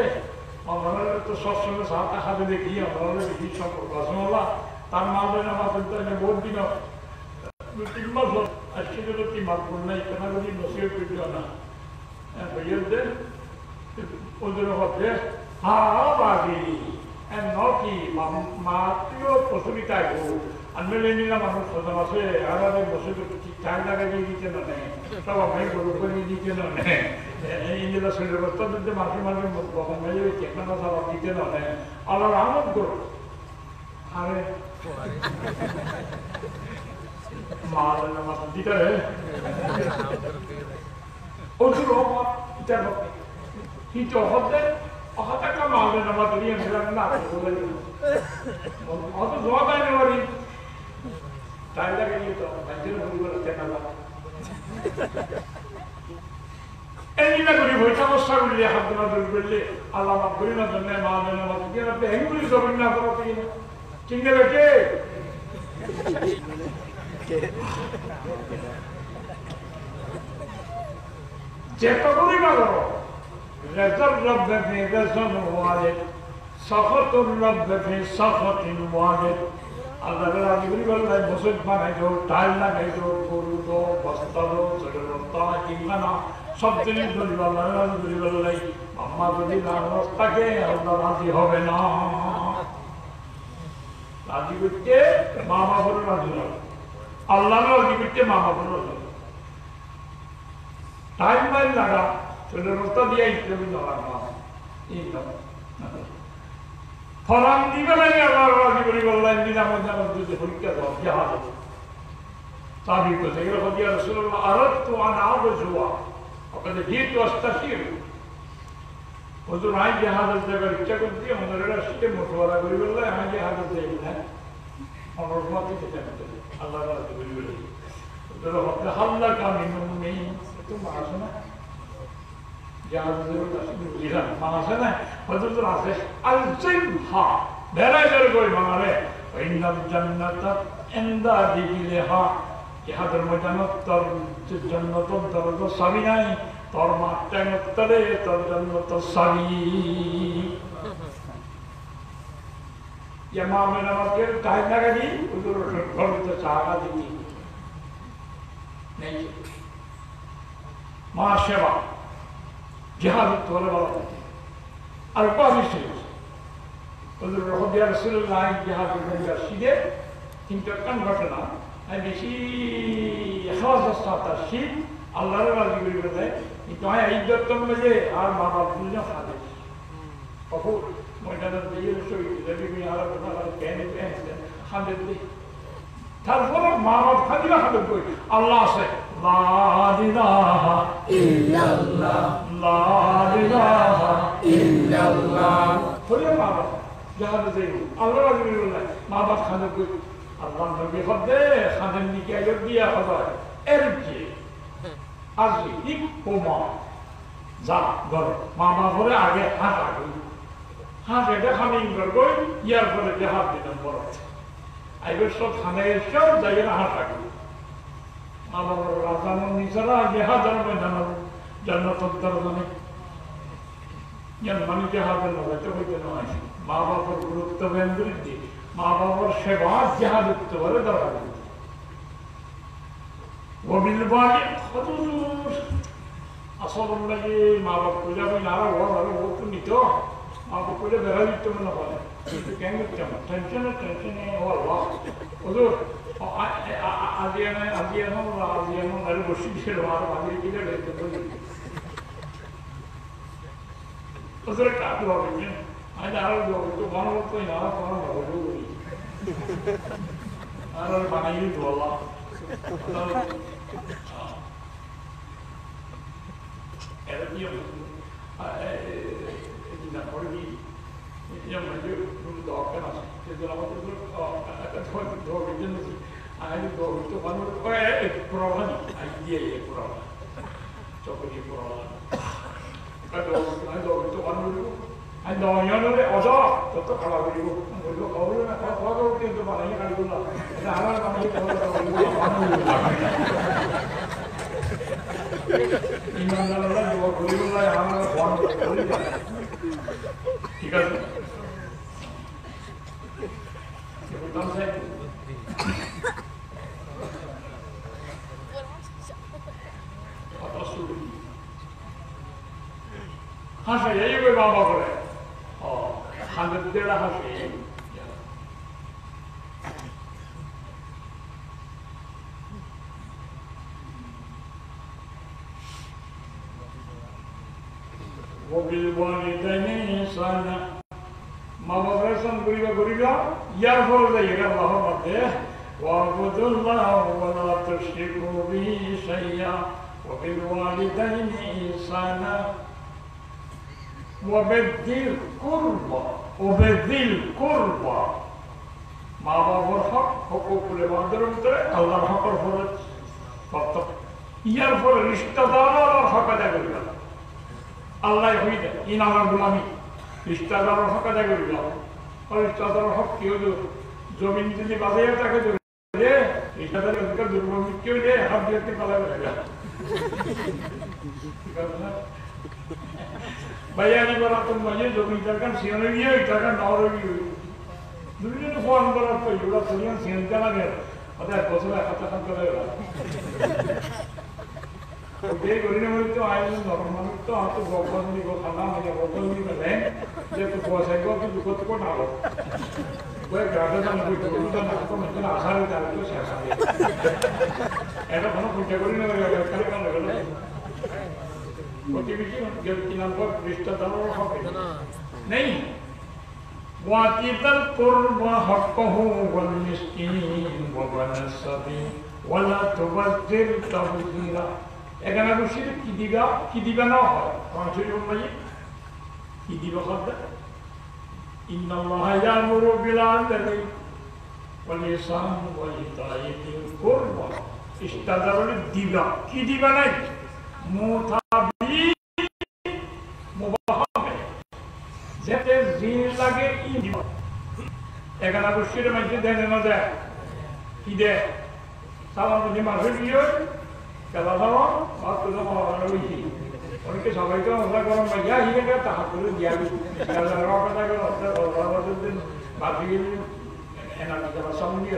আমরা তো সবসময় সাথে হাতে দেখি আমরা দেখি সম্পর্ক আসলা তার মালবে না মাত্র বহুত দিন 2-3 মাস আজকে যদি কি মাতবুল নাই কেন যদি নসিহত করিও না ভাইয়াদের ওদের হবে হ্যাঁ বাগি নকি মাত্র প্রসবিতা গো আনমেলে নিলাম মানুষ সদা আছে আর আগে বসে ঠিকঠাক লাগাই দিতে না সব আমি গরু করে দিতে না ইন্দিরা শরীরের অবস্থা দিতে মাসে মাসে বহন হয়ে যাবে চেকনা সব দিতে না আল্লাহ রহমত করো আরে মাল নামাজ দিতে রে ওদের রহমত এটা কি চহতে অহাতাকা মাল নামাজ দিয়ে মেলা না বলে অত দোয়া দেয় না বাড়ি টাইম লাগে তো বাইরে পরিবার কেনা লাগে এইটা করি বইটা অবস্থা করলে হাত না ধরলে আল্লাহ মাফ করি না জন্য মা যেন মাফ করি না হেঙ্গুলি জমিন না করো ঠিক না বেটে যেটা করি না করো রেজার রব্বে ফি রেজন ওয়ালিদ সাখাতুর রব্বে ফি সাখাতিল ওয়ালিদ আল্লাহ রাজি করি বললে মসজিদ বানাইছো টাইল লাগাইছো গরু দো বস্তা দো ছোটটা কিংবা সব জিনিস ধরি আল্লাহ রাজি করি বললে আম্মা যদি রাস্তাকে আল্লাহ রাজি হবে না রাজি করতে মা বাবার রাজি হবে আল্লাহ রাজি করতে মা বাবার রাজি হবে টাইম লাইন লাগা ছোট রাস্তা দিয়ে ইসলামী লাগা এই ফরাম দিবে লাগে আল্লাহ রাজি করি বললেন দিনার মধ্যে আমার যদি পরীক্ষা দাও জাহাজ সাবি বলছে এগুলো হচ্ছে রাসূলুল্লাহ আরাদতু আন আবজুয়া وقد جئت استشير হুজুর আই জাহাজ দেবার ইচ্ছা করছি আমাদের রাষ্ট্রে মোটওয়ালা করি বললে আমি জাহাজ দেই না আমার মতে যেটা আল্লাহ রাজি করি বলে হুজুর হচ্ছে হাল্লা কামিনুন নেই তো মাস না জাহাজ দেবার আসলে বুঝলাম মাস না হুজুর আছে আলজিমহা বেড়াই বের কই মারে ইন্নাল জান্নাতা ইনদা দিবিলহা জাহাজের ময়দানত তোর জান্নাতের দরজা সাবি নাই তোর মাঠটা উত্তরে তোর জান্নাত সাবি ইমাম নামাজে টাইম লাগাদি হুজুর ঘরতে চাকা দিতি নেই মা সেবা জিহাদ তোরে বলা আর পাবি ছিল হুজুর রহদিয়া রাসূলুল্লাহ জিহাদের সিদে কিন্তু কান ঘটনা আমি বেশি হেফাজত শীত আল্লাহর রাজি করি বলে কিন্তু আমি ইজ্জত মধ্যে আর মা বাপ দুজন খাবে কখন ময়দানের দিয়ে শহীদ দেবী আর কেন খাবে তারপর মা বাপ খাবি না খাবে কই আল্লাহ আছে লা ইলাহা ইল্লাল্লাহ লা ইলাহা ইল্লাল্লাহ বলে মা বাপ যাহা দেই আল্লাহ রাজি করি বলে মা বাপ খাবে কই আল্লাহ নবী হদে খানের নিকে আয়োগ দিয়া হবে এরজি আজি ইক কোমা যা গর মা বাপরে আগে হাত আগে হাত এটা খামিং গর গই ইয়ার পরে যে হাত দিতেন বড় আইবে সব খানে সব জায়গায় হাত আগে মা বাবার রাজানোর নিচারা আগে হাত জানবে জানাবো জান্নাতের দরজানে ইয়ান মানে যে হাতের লগাইতে হইতে নয় মা বাবার গুরুত্ব বেন্দ্রিক দিয়ে মা বাবার সেবা জাহাজ উঠতে পারে দরকার ওবিল বাড়ি আসল লাগে মা বাপ করে আমি নারা ও নিত মা বাপ করে বেড়া দিত মনে বলে কেন দিতে আমার টেনশনে ও আল্লাহ হুজুর আজিয়ানো আর বসি ছিল আর বাড়ি গিয়ে রেখে হুজুর কাটু হবে আমি আরো তো বানাবো তো না বানাবো আর বানাই তো আল্লাহ era dia na hora de ia mais eu do kana se do lado do aí do quando prova aí dia é prova só que prova quando quando aí do eu ojo to kala karibo boilo kaulu na kaulu ke to banai karibo na এটা আমার banai ইমানদাররা দোয়া করিব না আমরা বন্ধ করি ঠিক আছে বলতাম স্যার কথা শুরু হাসে এই বাবা করে ও হাজার হাসে وبالوالدين إحسانا ما بغرسن غريبا يرفع ذلك الله مده واعبدوا الله ولا تشركوا به شيئا وبالوالدين إحسانا وبذي القربى মা বাবার হক হকুকুল ইবাদের ভিতরে আল্লাহর হকের ফরজ কর্তব্য ইয়ার পরে রিশতাদারের হক আদায় করি আল্লাহ হই দেয় ইনামার গোলামি রিশতাদারের হক আদায় করি রিশতাদারের হক কি হলো জমিন যদি বাজাইয়া তাকে ধরে রিশতাদারের অধিকার দুর্বল কেউ দেয় হাত দিয়ে পালা বেড়ে যায় ভাইয়া আমি বলা তুমি ভাইয়া জমি টাকা সিয়ানে গিয়ে টাকা নরে গিয়ে দুজনে ফোন করার পর ওরা সিয়ান সিয়ান জানা গেল অর্থাৎ বছর এক টাকা করে ওই গরিনে মধ্যে তো আইন নরম মানুষ তো আর তো গল্পন দিব খানা মানে গল্পন দিব নেই যে তো পয়সা গো তো দুঃখ তো না হলো ওই গ্রামে জানা কই তো তো না তো মানে আশারে যাবে তো শেষ হবে এটা কোনো পূজা করি না কালে কালে গেল প্রতিবেশী কি নাম পর রিশতাদারের হক নেই وَآتِ الْقُرْبَى حَقَّهُ وَالْمِسْكِينَ وَابْنَ السَّبِيلِ وَلَا تُبَذِّرْ تَبْذِيرًا এখানে বসে কি দিবা না হয় কোন শরীর ভাই কি দিবা কথা ইন্নাল্লাহা ইয়ামুরু বিল আদলি ওয়াল ইহসানি ওয়া ইতা'i যিল কুরবা ইশতাদারুল দিবা কি দিবা নাই মুতাবি মুবাহ যেতে জিনিস লাগে ই দিবা এখানে বসে মাঝে দেন না দেয় কি দেয় সালাম দি মাঝে দিয়ে কেলা দাও বাত তো মারাই অনেকে সবাই তো মজা গরম ভাইয়া হিগে তাহা করে দিয়া কেলা দাও কথা করে অর্থাৎ দিন বাকি এনাকে দেওয়া সামনে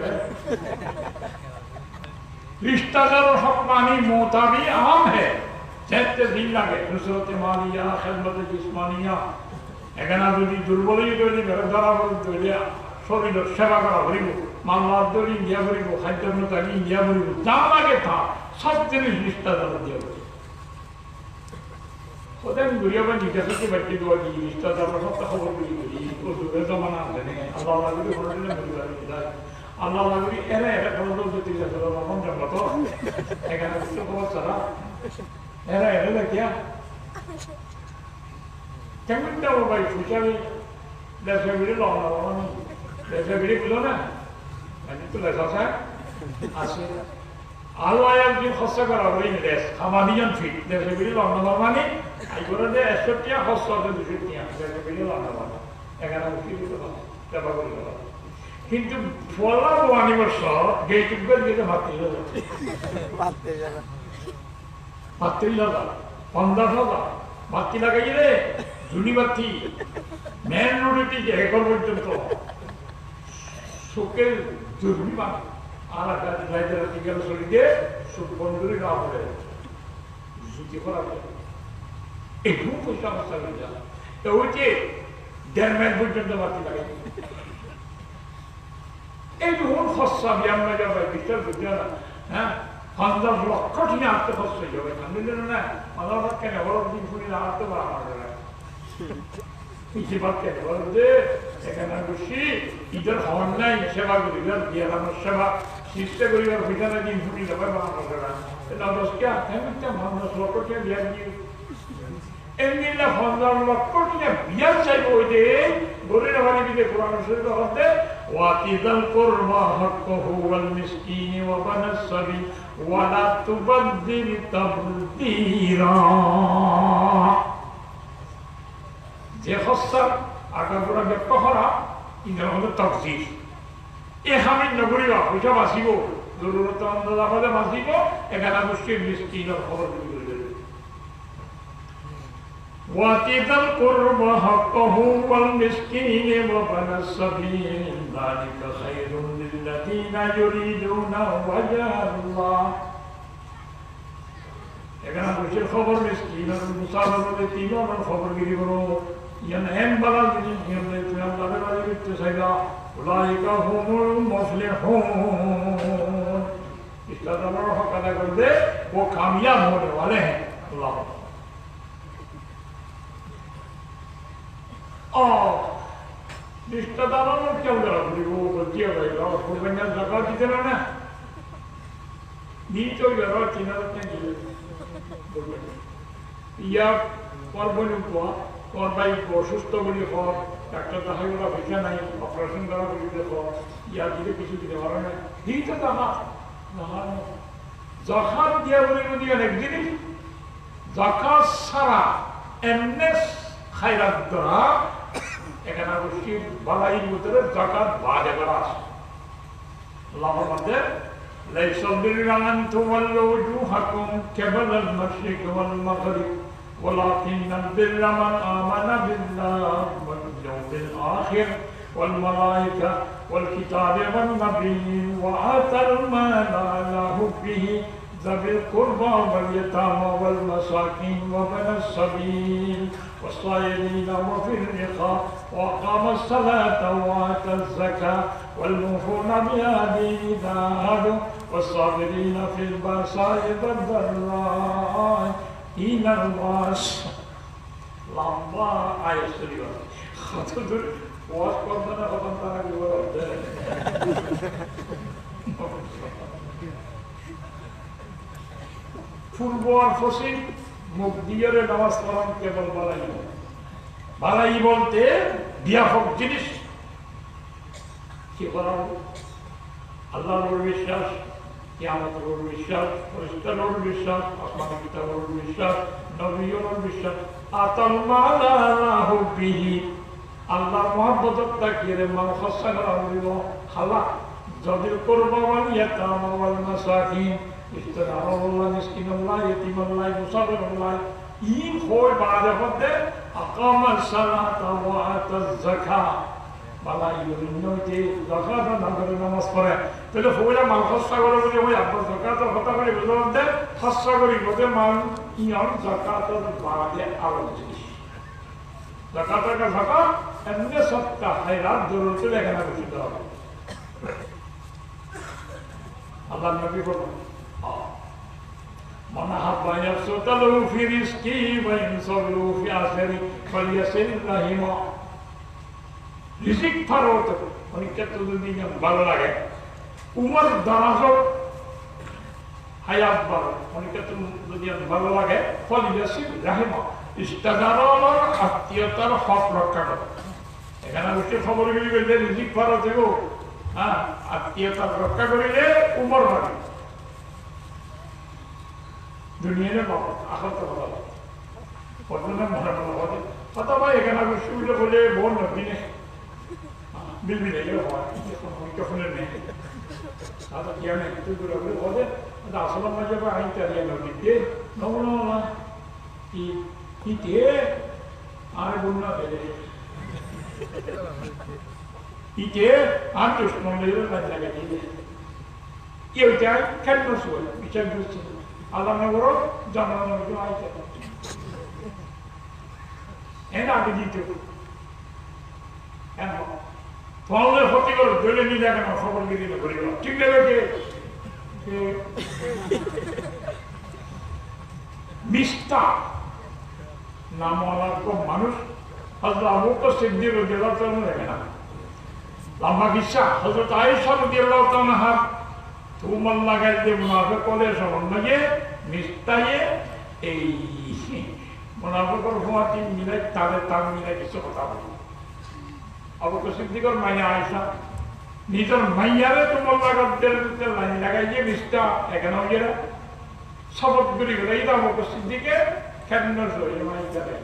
रिश्तेदारों हक मानी मोताबी आम है जैसे दिल लगे नुसरत मालिया खिदमत जिस्मानिया এখানে যদি দুর্বলই তৈরি ধরা তৈরি শরীর সেবা করা ভরিব মামলার তৈরি ইন্ডিয়া ভরিব খাদ্য তাকে ইন্ডিয়া ভরিব যা লাগে তা সব জিনিস রিশতাদার দিয়ে ভরিব ওদের ঘুরিয়ে বা জিজ্ঞাসা বাড়িতে দেওয়া কি রিশতাদার সবটা খবর করি ও যুগের জমানা আছে আল্লাহ লাগবে আল্লাহ লাগবে এরা এটা কোনো দল যদি রকম জমা তো এখানে খবর ছাড়া এরা এটা দেখিয়া কেমন যাবো ভাই সুচারি দেশে বিড়ি লওয়া দেশে বিড়ি বুঝো না তো লেখা আছে আলো আয়ার যে খরচা করা হবে দেশ খামানিজন ফিট দেশে বিড়ি লওয়া মানে এই করে যে 100 টাকা খরচা হবে 200 টাকা দেশে বিড়ি লওয়া মানে এখানে উঠি দিতে হবে দেবা করে দেবা কিন্তু ফলা ওয়ানি বর্ষ গেটুকের দিকে ভাবতে যাচ্ছে ভাবতে যাবে 15,000 বাতি লাগাই রে জুনি বাতি মেন রোডে যে এখন পর্যন্ত শোকের জরুরি মানে আর একটা রাইজার গেল শরীরে সুখ বন্ধুরে গা পড়ে জুতি করা একটু পয়সা অবস্থা হয়ে যায় তো ওই যে 1.5 মাইল পর্যন্ত বাতি লাগাই এই বহু খরচা আমরা যাবো বিশ্বাস করছি না হ্যাঁ 50 লক্ষ টাকা আটতে খরচ হয়ে যাবে বুঝলেন না 50 লাখ কেন বড় দিন শুনি আটতে পারা আমাদের হিসেবাদ কেন বলো যে এখানে বসি ঈদের হওয়ার নাই সেবা করিবার দিয়ালানোর সেবা চেষ্টা করিবার ভিতরে দিন ফুটি যাবে বাংলাদেশ না 10 লক্ষ টাকা বিয়ার দিয়ে এমনি 50 লক্ষ টাকা বিয়ার চাইবো ওই যে গরিব বাড়ি দিকে কোরআন শরীফ হতে ওয়াতিদাল কুরবা হাক্কুহু ওয়াল মিসকিনি ওয়া বানাস সাবিল ওয়ালা তুবাদদির তাবদীরা যে খরচা আগাগোড়া ব্যক্ত করা ইন্দ্রের মধ্যে তকজির এখানে নগরীরা পয়সা বাঁচিব জরুরত আন্দাজে বাঁচিব এখানে মুসলিম মিসকিনের খবর তুলে وَآتِ الْقُرْبَى حَقَّهُ وَالْمِسْكِينِ وَابْنَ السَّبِيلِ ذَلِكَ خَيْرٌ لِلَّذِينَ يُرِيدُونَ وَجْهَ اللَّهِ এখানে বসে খবর মিসকিনের মুসাফিরদের তিনজনের খবর গিরি করো ইয়ান এম বালা জিনিস নিয়ম নেই তুমি আল্লাহর বাড়ি করতে চাইবা উলাইকা হুমুল মুফলিহুন ইসলামের হক আদায় করবে ও কামিয়াব होने वाले हैं अल्लाह रिश्तेदारों में क्या उधर वो बच्चे भाई और फुलबंजा जगह कितने ना नीच हो जगह चिन्ह रखते हैं या परबन हुआ তোমার ভাই অসুস্থ বলি হর ডাক্তার দেখা গেল পয়সা নাই অপারেশন করা বলি দেখো ইয়ার দিকে কিছু দিতে পারো না এই তো জাকাত দিয়া বলি যদি অনেক জিনিস জাকাত ছাড়া এমনি খায়রাত দ্বারা এখানে অবশ্যই বালাইয়ের ভিতরে জাকাত বাজে করা আছে আল্লাহ আমাদের ليس البر أن تولوا وجوهكم قبل المشرق والمغرب ولكن البر من آمن بالله واليوم الآخر والملائكة والكتاب والنبيين وآتى المال على حبه ذوي القربى واليتامى والمساكين وابن السبيل والصائمين وفي الرقاب وأقام الصلاة وآتى الزكاة والموفون بعهدهم إذا عاهدوا والصابرين في البأساء والضراء حين البأس লম্বা আয়াত শরীফ কত দূর ওয়াজ করতে না কত তারা কি বলতে পূর্ব আর পশ্চিম মুখ দিয়ে নামাজ পড়ান কেবল বালাই বলতে ব্যাপক জিনিস কি করা আল্লাহর বিশ্বাস কিয়ামতের বিশ্বাস ফেরেশতার বিশ্বাস আসমান কিতাবের বিশ্বাস নবীর বিশ্বাস আতাল মালা হুবিহি আল্লাহ মহব্বত তাকিয়ে মান খাসা করা হইল খালা যদি করব ওয়াল ইয়াতাম ওয়াল মাসাকিন ইস্তারাহুল্লাহ মিসকিনুল্লাহ ইয়াতিমুল্লাহ মুসাফিরুল্লাহ ইন হয় বাজে হতে আকামাস সালাতা ওয়া আতাজ যাকাত বালাই ইউনিতে যাকাত নাগরে নামাজ পড়ে তাহলে হইলা মান খাসা করে বলে ওই আব্বা যাকাত কথা করে বুঝাতে খাসা করি বলে মান ইয়ান যাকাতের বাদে আরো জিনিস যাকাতের কা যাকাত এমনি সত্তা খায়রাত দরুতে লেখানো উচিত হবে আল্লাহ নবী বলেন من أحب أن يبسط له في رزقه وينصر له في آخره فليصل رحمه রিজিক ফারত অনেক ক্ষেত্রে যদি ভালো লাগে উমর দারাজত হায়াত ভালো অনেক ক্ষেত্রে যদি ভালো লাগে ফলিয়াসিল রাহিমা ইস্তাদারর আত্মীয়তার হক রক্ষা করে এখানে উঠে খবরগুলি বললে রিজিক ফারত হইব হ্যাঁ আত্মীয়তার রক্ষা করিলে উমর লাগে দুনিয়ার বাবা আখত ভালো পর্যন্ত মনে ভালো কথা ভাই এখানে সুবিধা বলে বোন নদীনে বিলবি নেই কখনের নেই তাদের জ্ঞানে একটু দূরে বলে আসল মাঝে বা আইন চালিয়ে নদীতে নমনা ইতে আর বন্যা পেলে ইতে আর দুষ্ট মন্দিরের কাজ লাগাই দিলে কেউ চায় কেন শোয় বিচার করছে আল্লাহ নগর জানানো আইতে এর আগে দিতে কেন ফলে ক্ষতি করে দলে নিয়ে যাবে না খবর গিয়ে দিলে ঘুরে গেল ঠিক লাগে মিস্তা নামওয়ালা মানুষ হযরত আবু বকর সিদ্দিক রাদিয়াল্লাহু তাআলা দেখে না লম্বা কিসা হযরত আয়েশা রাদিয়াল্লাহু তাআলা তুমল লাগাই দিয়ে মুনাফিক বলে সমন্বয়ে মিস্তায়ে এই মুনাফিকর হুয়াতি মিলাই তার মিলাই কিছু কথা বলি আবু বকর সিদ্দিকের মাইয়া আয়েশা নিজের মাইয়ারে তুমল লাগাতে লাইন লাগাই দিয়ে মিস্তা এখানে হয়ে শপথ করে গেল এই আবু বকর সিদ্দিকে কেন সই মাইয়া দেয়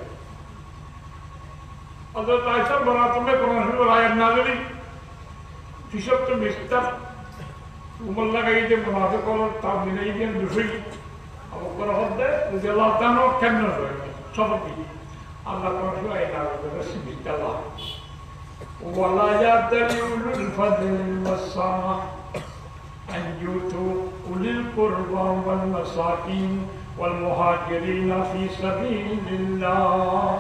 হযরত আয়েশা বরাতুমে কোরআনের আয়াত নাযিল কিসব তো মিস্তা তুমল লাগাই দিয়ে মুনাফিকর তার মিলাই দিয়ে দুশই আবু বকর হদ্দে রাদিয়াল্লাহু তাআলা কেন সই শপথ আল্লাহ কোরআন আয়াত নাযিল মিস্তা আল্লাহ ولا يأتل أولو الفضل والسعة أن يؤتوا أولي القربى والمساكين والمهاجرين في سبيل الله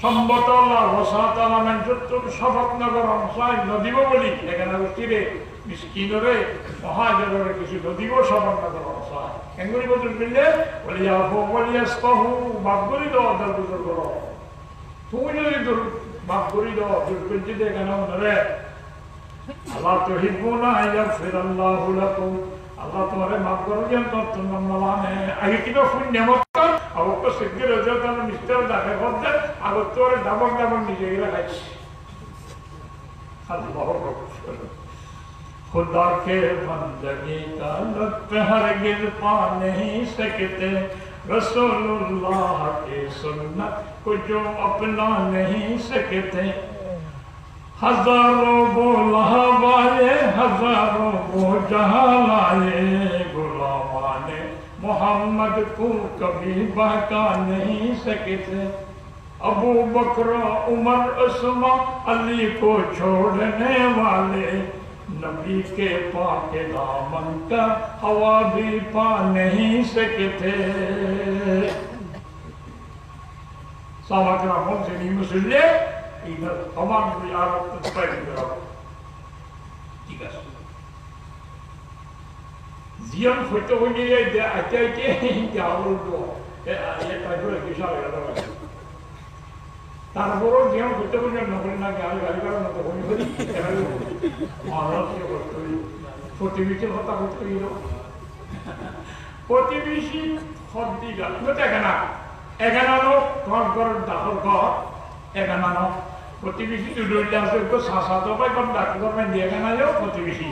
সম্বত আল্লাহ ওয়াসাত আল্লাহ মঞ্জুর শপথ নগর অংশায় নদীব বলি এখানে উঠিরে মিসকিনরে মহাজরে কিছু নদীব শপথ নগর অংশায় এঙ্গুলি বলতে মিললে ওলিয়াফু ওলিয়াসফাহু বাবগুলি দাও দরগুজর করো তুমি যদি মাফ করি দাও দুর্বৃত্তি দেখে নাও নরে আল্লাহ তুহিব্বুনা আন ইয়াগফিরাল্লাহু লাকুম Allah तुम्हारे माफ करो जन तो तुम मलाने आगे की तो फुल नेमत कर अब तो सिद्धि रजो तो मिस्टर दाखे होते अब तो रे दबंग दबंग नीचे गिरा है अल्लाह खुदा के बंदगी का लुत्फ हरगिज़ पा नहीं सकते रसूलुल्लाह की सुन्नत को जो अपना नहीं सकते हजारों वो लहवाए हजारों वो जहालाए गुलामाने मोहम्मद को कभी बहका नहीं सकते अबू बकर उमर उस्मा अली को छोड़ने वाले नबी के पाक दामन का हवा भी पा नहीं सकते साहबा से नहीं मुसल्ले इधर तमाम यारों को पैदा करो ठीक है जियम फोटो को ये दे आते के क्या बोलो ये ताजो के साथ लगा तारबरो जियम फोटो को न बोलना क्या गाली करो न तो कोई बड़ी और से फोटो भी के होता ये फोटो भी सी खद्दी का तो कहना एगाना लोग कौन कर दाखल का एगाना लोग প্রতিবেশী দুইটা আছে তো সাসাতো পাই কম ডাক্তার করবেন দিয়ে কেন যাও প্রতিবেশী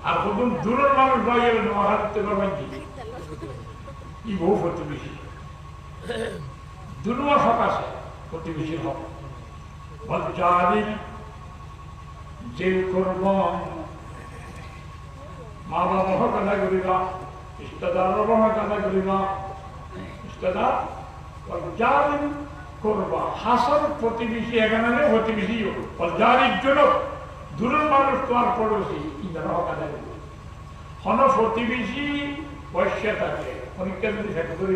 আর কতদিন দূরের মানুষ বাইরে মহারাষ্ট্র করবেন কি বহু প্রতিবেশী দুর্বা হক আছে প্রতিবেশীর হক বলচারি জেল করব মা বাবা হক আদায় করিবা রিশতেদারের হক আদায় করিবা রিশতেদার বলচারি করবা হাসান প্রতিবেশী এখানে প্রতিবেশী যার জন্য দূরের মানুষ তোমার পড়োশি ইন্দ্রা কাদায় হন প্রতিবেশী বৈশ্যা থাকে পরীক্ষা যদি শেষ করি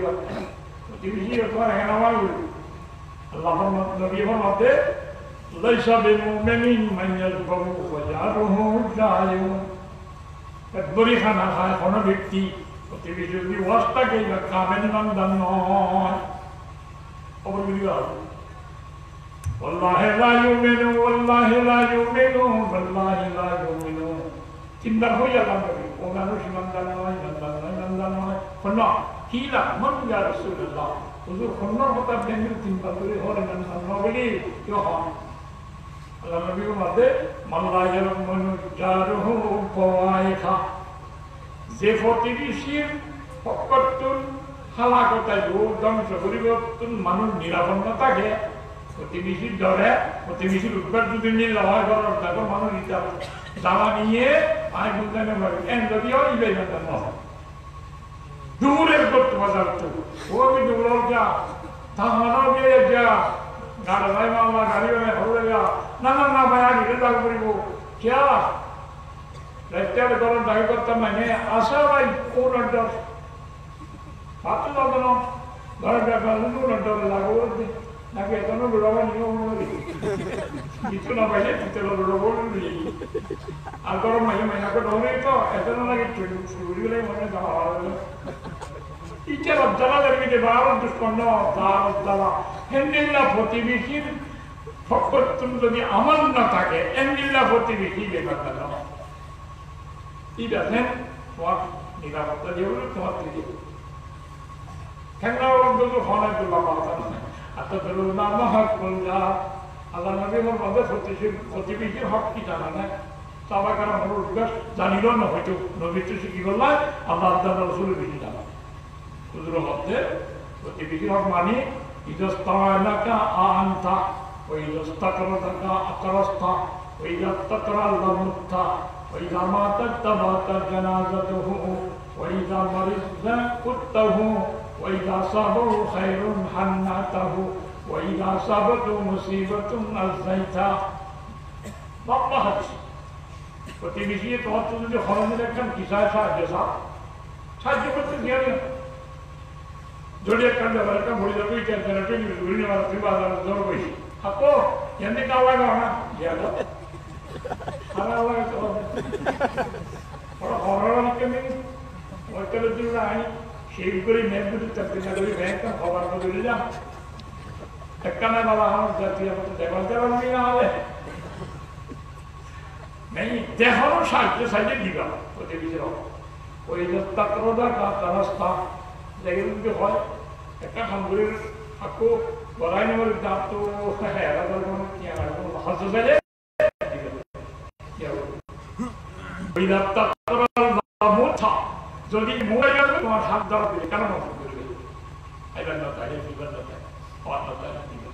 প্রতিবেশী তোমার এখানে আমার আল্লাহ নবীর মধ্যে লাইসা বিমুমিনিন মান ইয়াজবাহু ওয়াজারুহু জায়ুন বড়ি খানা খায় কোন ব্যক্তি প্রতিবেশী যদি ওয়াস্তাকে কামেন নন্দন নয় والله لا يؤمن والله لا يؤمن والله لا يؤمن تندر هو يا لامبي ومانوش من فنا كيلا من يا رسول الله حضور فنا هتا بنير تندر هو من بلي يوهان الله نبي ماده من لا يؤمن جاره قوائخا زفوتي بشير فقطن হালাকতা ধ্বংস পরিবর্তন মানুষ নিরাপন্ন থাকে প্রতিবেশীর ডরে প্রতিবেশীর উৎপাদ যদি নিয়ে হয় করার তাকে মানুষ জ্বালা নিয়ে আয় বুঝানো পারে এন যদিও ইবে দূরের করতে বাজার তো ও আমি দূর যা থামানো গিয়ে যা গাড়ি ভাই মামলা গাড়ি ভাই হলে যা না না না ভাই আগে দাগ করিব কে রাস্তার করার দাবি করতাম মানে আসা ভাই কোন order Fatto no, guarda che non lo lavoro, ma che non lo lavoro io. Dico una volta te lo lavoro lì. Allora ma io non ho detto, e non è che ci vuole mai da. I che lo dalla del di baro discondo dalla. Hendilla প্রতিবেশীর ফকতুন যদি আমল না থাকে এন্ডিল্লা প্রতিবেশী বেকার না। It doesn't what নিরাপত্তা দেবো তোমার থেকে kenna orang tu khana tu lama kan atau dulu nama hak punya Allah Nabi Muhammad প্রতিবেশীর হক কি জানা না সবাই কারণ মানুষ জানিল না হয়তো নবী তো শিখি বললা আল্লাহ আল্লাহ রাসূলের বেশি জানা হুজুর মধ্যে প্রতিবেশীর হক মানে ইদস্তানাকা আনতা ওই ইদস্তাকরাকা আকরাস্তা ওই ইদস্তাকরা লামুত্তা ওই জামাতা তাবাতা জানাজাতুহু ওই জামারিজা কুত্তাহু وإذا صابه خير حنته وإذا صابته مصيبة أزيتا والله প্রতিবেশী তোমার তো যদি খরচের একদম কিসায় সাহায্য করতে গিয়ে জড়িয়ে একটা ব্যাপার একটা ভরে যাবে ওই ক্যান্সারটা ঘুরে নেওয়ার তুই বাজার জল বসি আপো এমনি কাওয়া গাও না জিয়াদা সারা আওয়াজ তো বড় হরর কেমনি ওইটার জন্য আই সেই করে মেঘগুলি চাকরি না করি ব্যাংক খবর করে যা একটা না বাবা আমার জাতীয় আমাদের দেওয়াল দেওয়াল না হলে নেই দেখানো সাহায্য সাহায্য দিবা প্রতিবেশীর ওই যাত্রাটা কাটা রাস্তা দেখে যদি হয় একটা খামগুলির আকু বড়াই নেবার দাম তো হ্যাঁ হাসতে চাইলে ওই যাত্রার মোছা যদি মোবাইল আসবে তোমার হাত ধরা দিলে কেন নষ্ট করবে এবার না তাই দিবেন না তাই হওয়ার না তাই দিবেন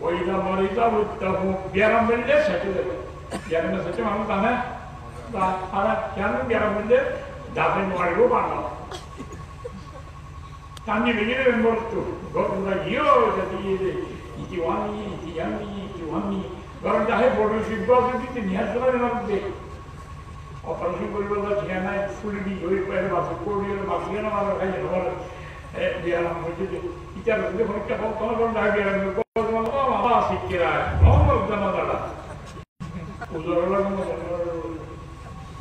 ওইটা মরিটা উঠতে ব্যায়াম মিললে সেটে দেবে ব্যায়ামে সেটে মানুষ জানে আর কেন ব্যায়াম মিললে যাবে Mario Bangla tanti venire del morto guarda io jadi ikiwani guarda hai bodo sibba di niat kara nabde operation koribola thiana fully di oi pere bas koriyo basiana mara khai hor dia nam hoje ita rode horta ko kono dage ko ma sikira no dama dala uzorala ko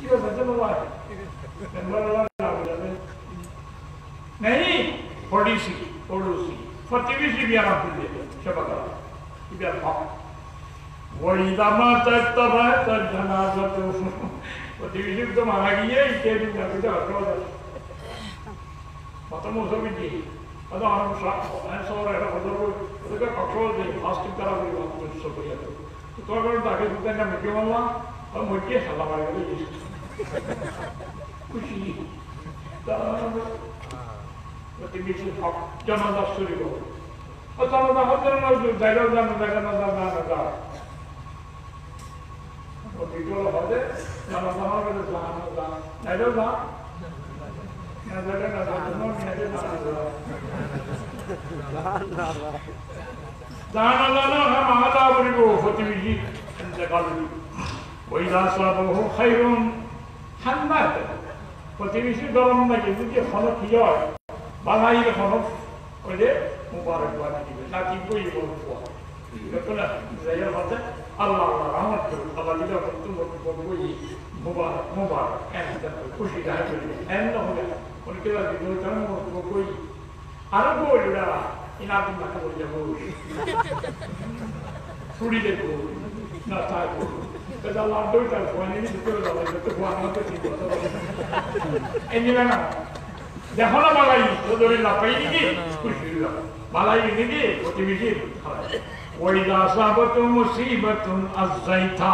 io sajana wa nembala नहीं पड़ोसी फतिविशी बियारा फिर शबका बियार भाव वही दामा तब जनाजा तो फतिविशी तो मारा गया इसे भी जाके तो रखो मतलब मुझे भी दी अदा हम ऐसा हो रहा है तो का कंट्रोल दे फास्ट तरह भी बात कुछ सब किया तो अगर ताकि दूसरे ने मुझे बोला और मुझे हल्ला मारेगा खुशी Fativishi hak janada surigo. Asalda hadana dairoda. O ditola hode janada hode janada. Dairoda. Janada hamada burigo fativishi entekalu. Wa idha sabahu khairun hamad. Fativishi dalam lagi itu kalau kiai Balai ke kono, oleh mubarak buat ini. Nanti pun ibu buat. Betul lah. Saya kata Allah rahmat tu. Allah tidak betul betul mubarak. Enda kushi dah tu. Enda boleh. Oleh kita di dalam betul. Arab boleh dah. Ini apa nak boleh jauh. Suri deh boleh. Nak tahu boleh. Kalau Allah tu tak buat ini betul dah. Betul buat apa tu? Ini mana? देखो ना बालाई तो दोरे लापाई नहीं कुछ नहीं लगा बालाई नहीं की कोटी बिजी वही दासा बतो मुसीबतुन अज़ैता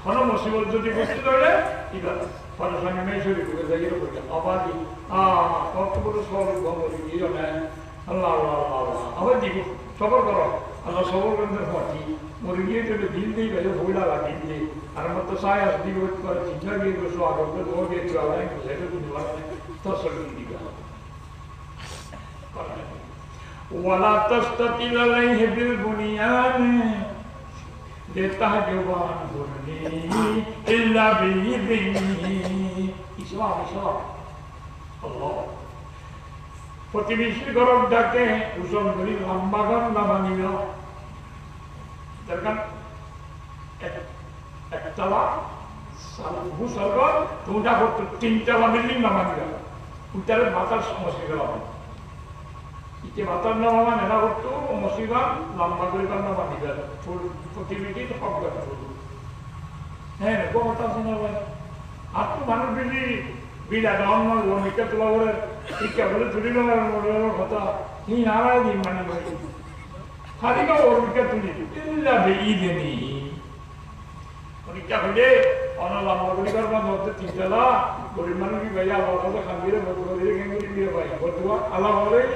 पनो मुसीबत जो दी कुछ तो ले इधर परेशानी में शुरू हो गई ये लोग आबादी तो पूरे सोल बहुत ये जो है अल्लाह अब देखो सबर करो अल्लाह सबर करने होती मुर्गी जो दिल दी गए भूला लगी थी और मत तो साया दी वो पर जितना भी कुछ आगे तो वो भी चला है कुछ है तो निवास तो सभी दी वला तस्ततिल अलैहि बिल बुनियान लितहजुबान बुनी इल्ला बिइज़्निही इस्लाम अल्लाह फतिविशी गरब डाके उसन गरी लंबागन लामानिलो दरकान एकतला सालबु सरगर तुंडा को तीनतला बिल्डिंग लामानिलो उतारे मातार समस्या गला Ike matan nama mana nak waktu musikan lama berikan nama dia full fertility itu apa bukan full. Kau matan sana apa? Aku mana bila daun mana lo mikir tu lalu ike boleh tuli lalu kata ni nara di mana mana. Hari kau orang mikir tuli, illa beide ni. Orang boleh orang lama berikan nama waktu tinggal boleh mana ni gaya orang tu kambira boleh kambira dia baik. Berdua Allah boleh.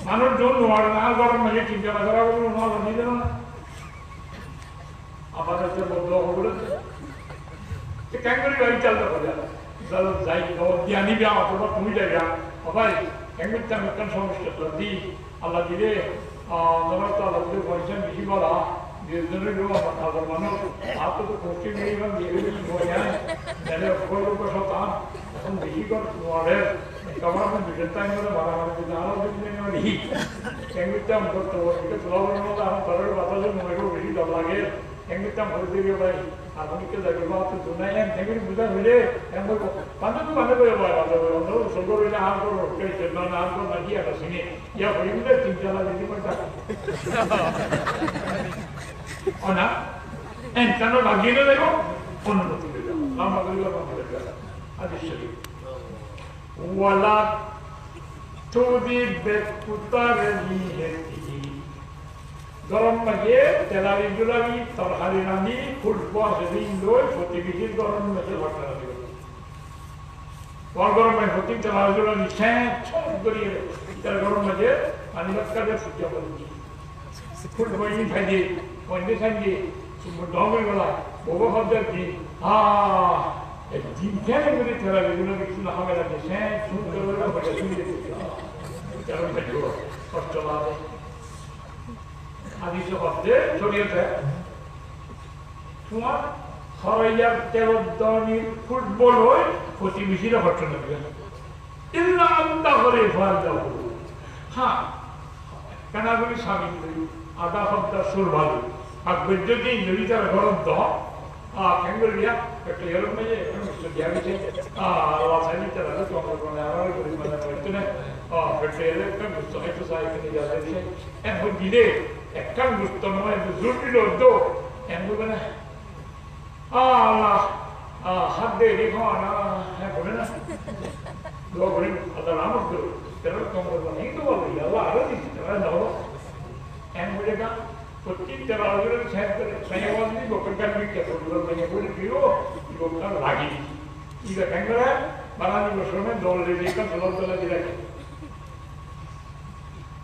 মানুষ জন নোয়ার না গরম মাঝে চিন্তা না করা বলে নোয়ার বানিয়ে দেন না আমাদের যে বন্ধ হবলে কেন করে গাড়ি চালতে পারে চল যাই জ্ঞানী ব্যায়াম অথবা তুমি যাই সবাই কেমন একটা সমস্যা তো দি আল্লাহ দিলে ধরো তো আল্লাহ দিলে পয়সা বেশি বলা দুজনের লোক আমার মানুষ আর তো কোষ্ঠী নিয়ে দিয়ে দিলে শতান এখন বেশি কর নোয়ারের Kamar pun bercerita ini orang barang-barang kita orang tu ni orang ni, yang kita untuk tu, kita selalu orang orang terlalu batal tu mereka beri dah lagi, yang kita berarti dia baik, aku ni kita jaga batal tu, nah yang kita bukan boleh, yang mereka, pandai tu pandai boleh buat, orang tu sebab bila aku kerja cerita, aku lagi ada sini, ya boleh kita tinggal lagi di mana. Oh nak, kalau lagi ni lego, pun tu tu, lama kali lama kali. হাদিস শরীফ ওয়ালা তুদি বেকুতারনি হেতি গরম মাঝে তেলারি জুলারি তরহারি রানি football সেদিন লই প্রতিবেশীর গরম মাঝে ঘটনা দিল গরম মাঝে হতি তেলারি জুলারি ছম করিয়ে তার গরম মাঝে পানি লটকাতে ফুটিয়া বলি ফুটবল খাইয়ে পয়েন্টে খাইয়ে ডমের গলা বড় হদ্দের কি দিন কেন করে তেলারি জুলারি কিছু না হবে না ছুট করে শুনে তেলারি খাইয়ে কষ্ট লাগে হাদিসে হচ্ছে শরীয়তে তোমার হরাইয়ার তেরোদনির ফুটবল হয় প্রতিবেশীরা ঘটনা দিবেন ইল্লা আল্লাহ করে ফাল দাও হ্যাঁ কানাগুলি স্বামী আদা হত্যা সুর ভালো আর বৈদ্যুতি যদি তার গরম দ কেঙ্গুল দিয়া একটা এরকম মেয়ে দিয়া গেছে লাসানি তারা তো আমার মানে আমার করে মানে হইতো না ফেটে এলে একটা বুঝতে হয়তো সাই কিনে যাচ্ছে এখন দিলে একটা গুরুত্ব নয় জরুরি তো এমন না হাত দিয়ে রেখো না হ্যাঁ বলে না দোয়া করি আল্লাহ রহমত করো তেরো কমর বানিয়ে তো বলো আল্লাহ আরো দিচ্ছি তারা দাও এমন বলে না প্রত্যেক তেরো আলোচনা সাইয়াবাদ নেই গোপনকার বিজ্ঞা করলো মানে বলে প্রিয় গোপনকার লাগি ಈಗ ಹೆಂಗರ ಬಲಾದಿ ವರ್ಷವೇ ದೋಲ್ರಿ ರೇಖ ದೋಲ್ತಲ ದಿರಕ್ಕೆ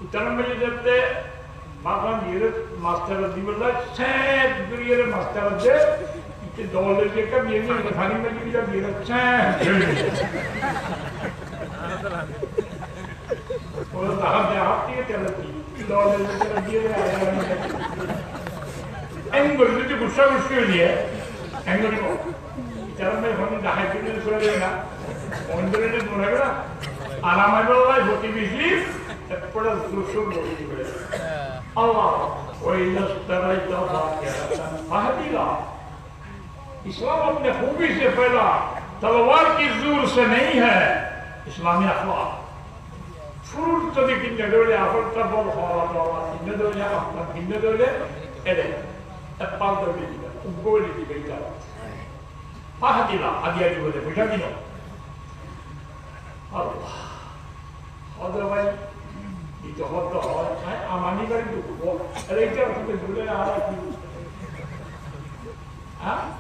ಉತ್ತರ ಮೇಲೆ ಜೊತೆ ಮಾತ್ರ ನೀರು ಮಾಸ್ಟರ್ ದಿವಲ್ಲ ಸೇಟ್ ಗುರಿಯರ ಮಾಸ್ಟರ್ ಅದೇ ಇತ್ತೆ ದೋಲ್ರಿ ರೇಖ ಬೇರೆ ಖಾಲಿ ಮೇಲೆ ಬಿಡ ಬೇರೆ ಸೇಟ್ और दाह दे आपकी तेलती दोल्री ರೇಖ ಬೇರೆ एंगल जो गुस्सा उसके लिए एंगल को इतना में हम दाह के लिए सुना देना अंदर ने बोला ना आराम है बोला होती भी सी पड़ा दूसरों बोली बोले अल्लाह वही नस्तर इतना बात महदीला इस्लाम अपने खूबी से पहला तलवार की जोर से नहीं है इस्लामी अखलाक फूल तो दिखने दोले आपन का बोल हवा तो दिखने दोले आपन दिखने दोले ऐसे तप्पल दोले दिखा उगोले दिखा महदीला आदि आदि बोले बुझा दिनो अल्लाह otherwise itu hoto amani kali itu ada itu kita boleh ada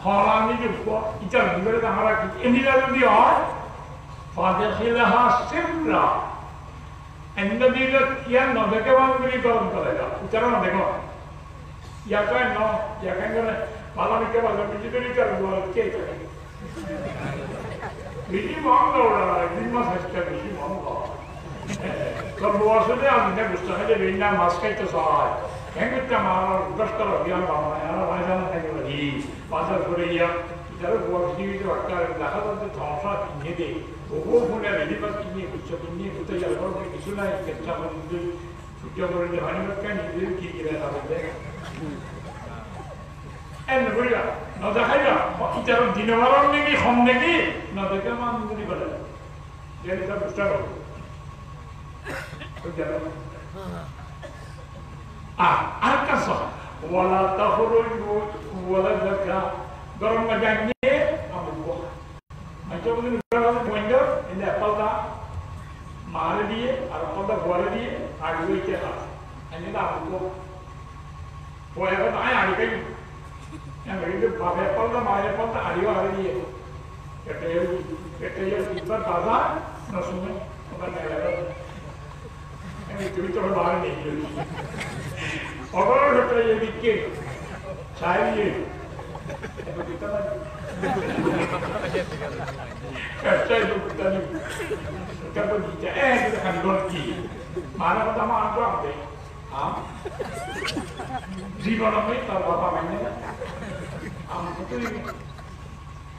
harami juga itu boleh ada ini lalu dia fadhilha sirra النبي يا نبي كمان بيجي كلام كذا उच्चारण देखो या क्या न या क्या करे माला में क्या बात है बिजली कर दो क्या करे बिजली मांग लो ना बिजली मांग सकते बिजली मांग लो कब वो सुने आप इन्हें गुस्सा है जब इन्हें मास्क तो साथ हैं कितना मारा गुस्सा लग गया मामा यार भाई जान है जो ही बाजार करे या इधर वो किसी भी जो अक्का लगा तो थोड़ा इन्हें दे वो पुणे रेडी बस इन्हें कुछ तो यार और किसी ना कच्चा बंदे छुट्टियां बोले जवानी में क्या नहीं की रहा था बंदे एन बोलिया ना देखाइला इधर दिन वालों ने की हम ने की ना देखा मां नहीं बोला ये सब गुस्सा हो तो क्या आकाश वाला तहरुज वाला जका गरम मजाने Abua macam ni berapa pointer ini apel dah mahal dia apel dah buat dia ada itu lah ini dah aku boleh kau tanya ada kan yang itu apa apel dah mahal apel dah ada dia kata kita taza nasunya bukan ada ini itu bahan ni orang kata yang bikin saya ni itu kita lah कैसे जो पता नहीं क्या तो नीचे ऐसे खंडों की मारा पता मार तो आते हाँ जीवन में तब बाबा मैंने हम तो नहीं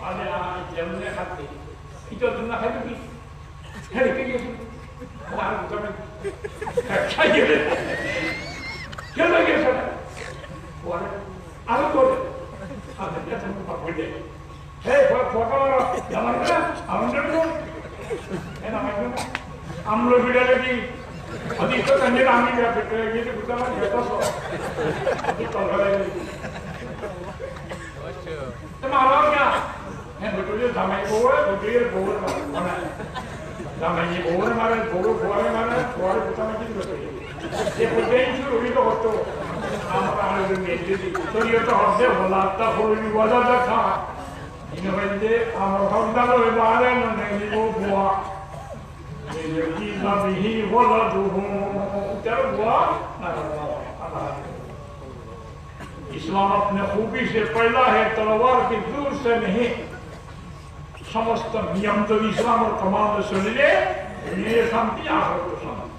आने जन्म ने खाते इतो दुनिया खाते भी है लेकिन ये मार तो मैं क्या लगे सर वो आलू तो आते क्या तुम पकड़ दे Hey, foto zaman mana? Ambil dulu. Namanya ambil video lagi. Adi itu kan dia ambil dia video lagi itu bukan lagi atas. Adi kalau lagi. Itu malamnya. হ্যাঁ দুটোই জামাই বউ দুটোই বউ মানে জামাই বউ মারে বউ পরে মারে পরে কোথাও কিছু করতে ये पोटेंशियल हुई तो होतो हमारा मेरे तो ये तो हमसे बोलाता कोई वजह था था इन्हें बंदे हमारा हमदा लो बारे न नहीं वो हुआ ये की नबी वला दुहु उतर हुआ इस्लाम अपने खूबी से पहला है तलवार की दूर से नहीं समस्त नियम तो इस्लाम और कमाल से ले ये शांति आखिर को शांति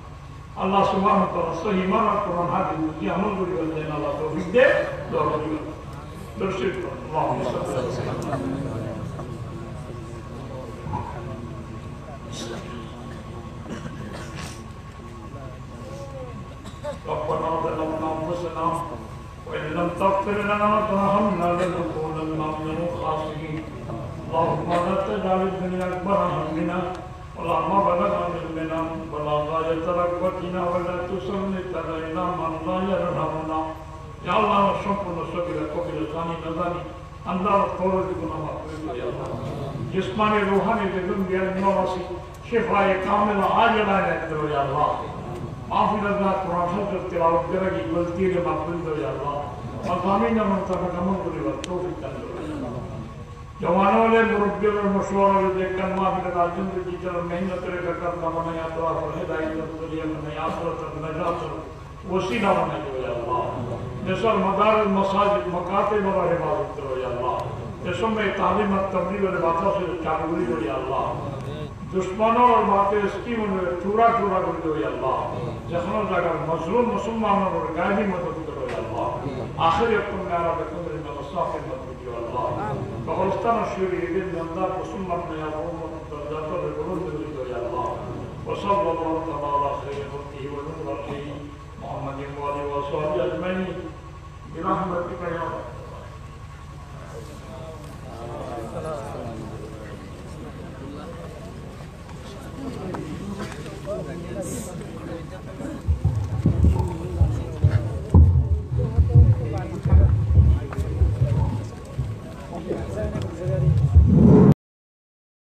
Allah subhanahu wa ta'ala sahih mana Quran hadis ki amal kori bollen Allah tawfik de dua kori darshit Allahumma salli alaihi wasallam ربنا ظلمنا انفسنا وان لم تغفر لنا وترحمنا لنكونن من الخاسرين اللهم لا تجعل الدنيا اكبر همنا ولا مبلغ علمنا ولا غاية رغبتنا ولا تسلط علينا من لا يرحمنا يا الله সম্পূর্ণ সগীরা কবিরা জানি না জানি আল্লাহর তৌফিক গুনাহ মাফ করে يا الله जिस्मानी रूहानी जिंदगी के नवासी शिफाए कामिला आजिला ने करो या अल्लाह माफी लगा कुरान शरीफ तिलावत करेगी गलती के माफ कर या अल्लाह मज़ामीन मुतफ़क़ अमल करे तौफीक दे जवानों ने मुरब्बियों और मशवरों ने देखकर माफी लगा जिंदगी की तरफ मेहनत करे करना बनाया तो आप हिदायत दुनिया में आखिरत नजात वसीला बनाए दो या अल्लाह नसर मदार मसाजिद मकातिब और इबादत करो या अल्लाह जिसम में तालीम और तबलीग और बातों से चालू हो या अल्लाह दुश्मनों और बातें स्कीमों में चूरा चूरा कर दो या अल्लाह जख्मों जाकर मजलूम मुसलमानों और गायबी मदद करो या अल्लाह आखिर यकुम नारा बकुमर में मुसाफिर मदद करो अल्लाह कब्रिस्तान शरीर दिन नंदा मुसलमान ने या उम्मत दर्जातों में बुलंद करो या अल्लाह वसल्लल्लाहु तआला अला खैर खल्क़िही व नूरिही मुहम्मदिन व आलिहि व सहाबिहि अजमईन बिरहमतिका या Thank you.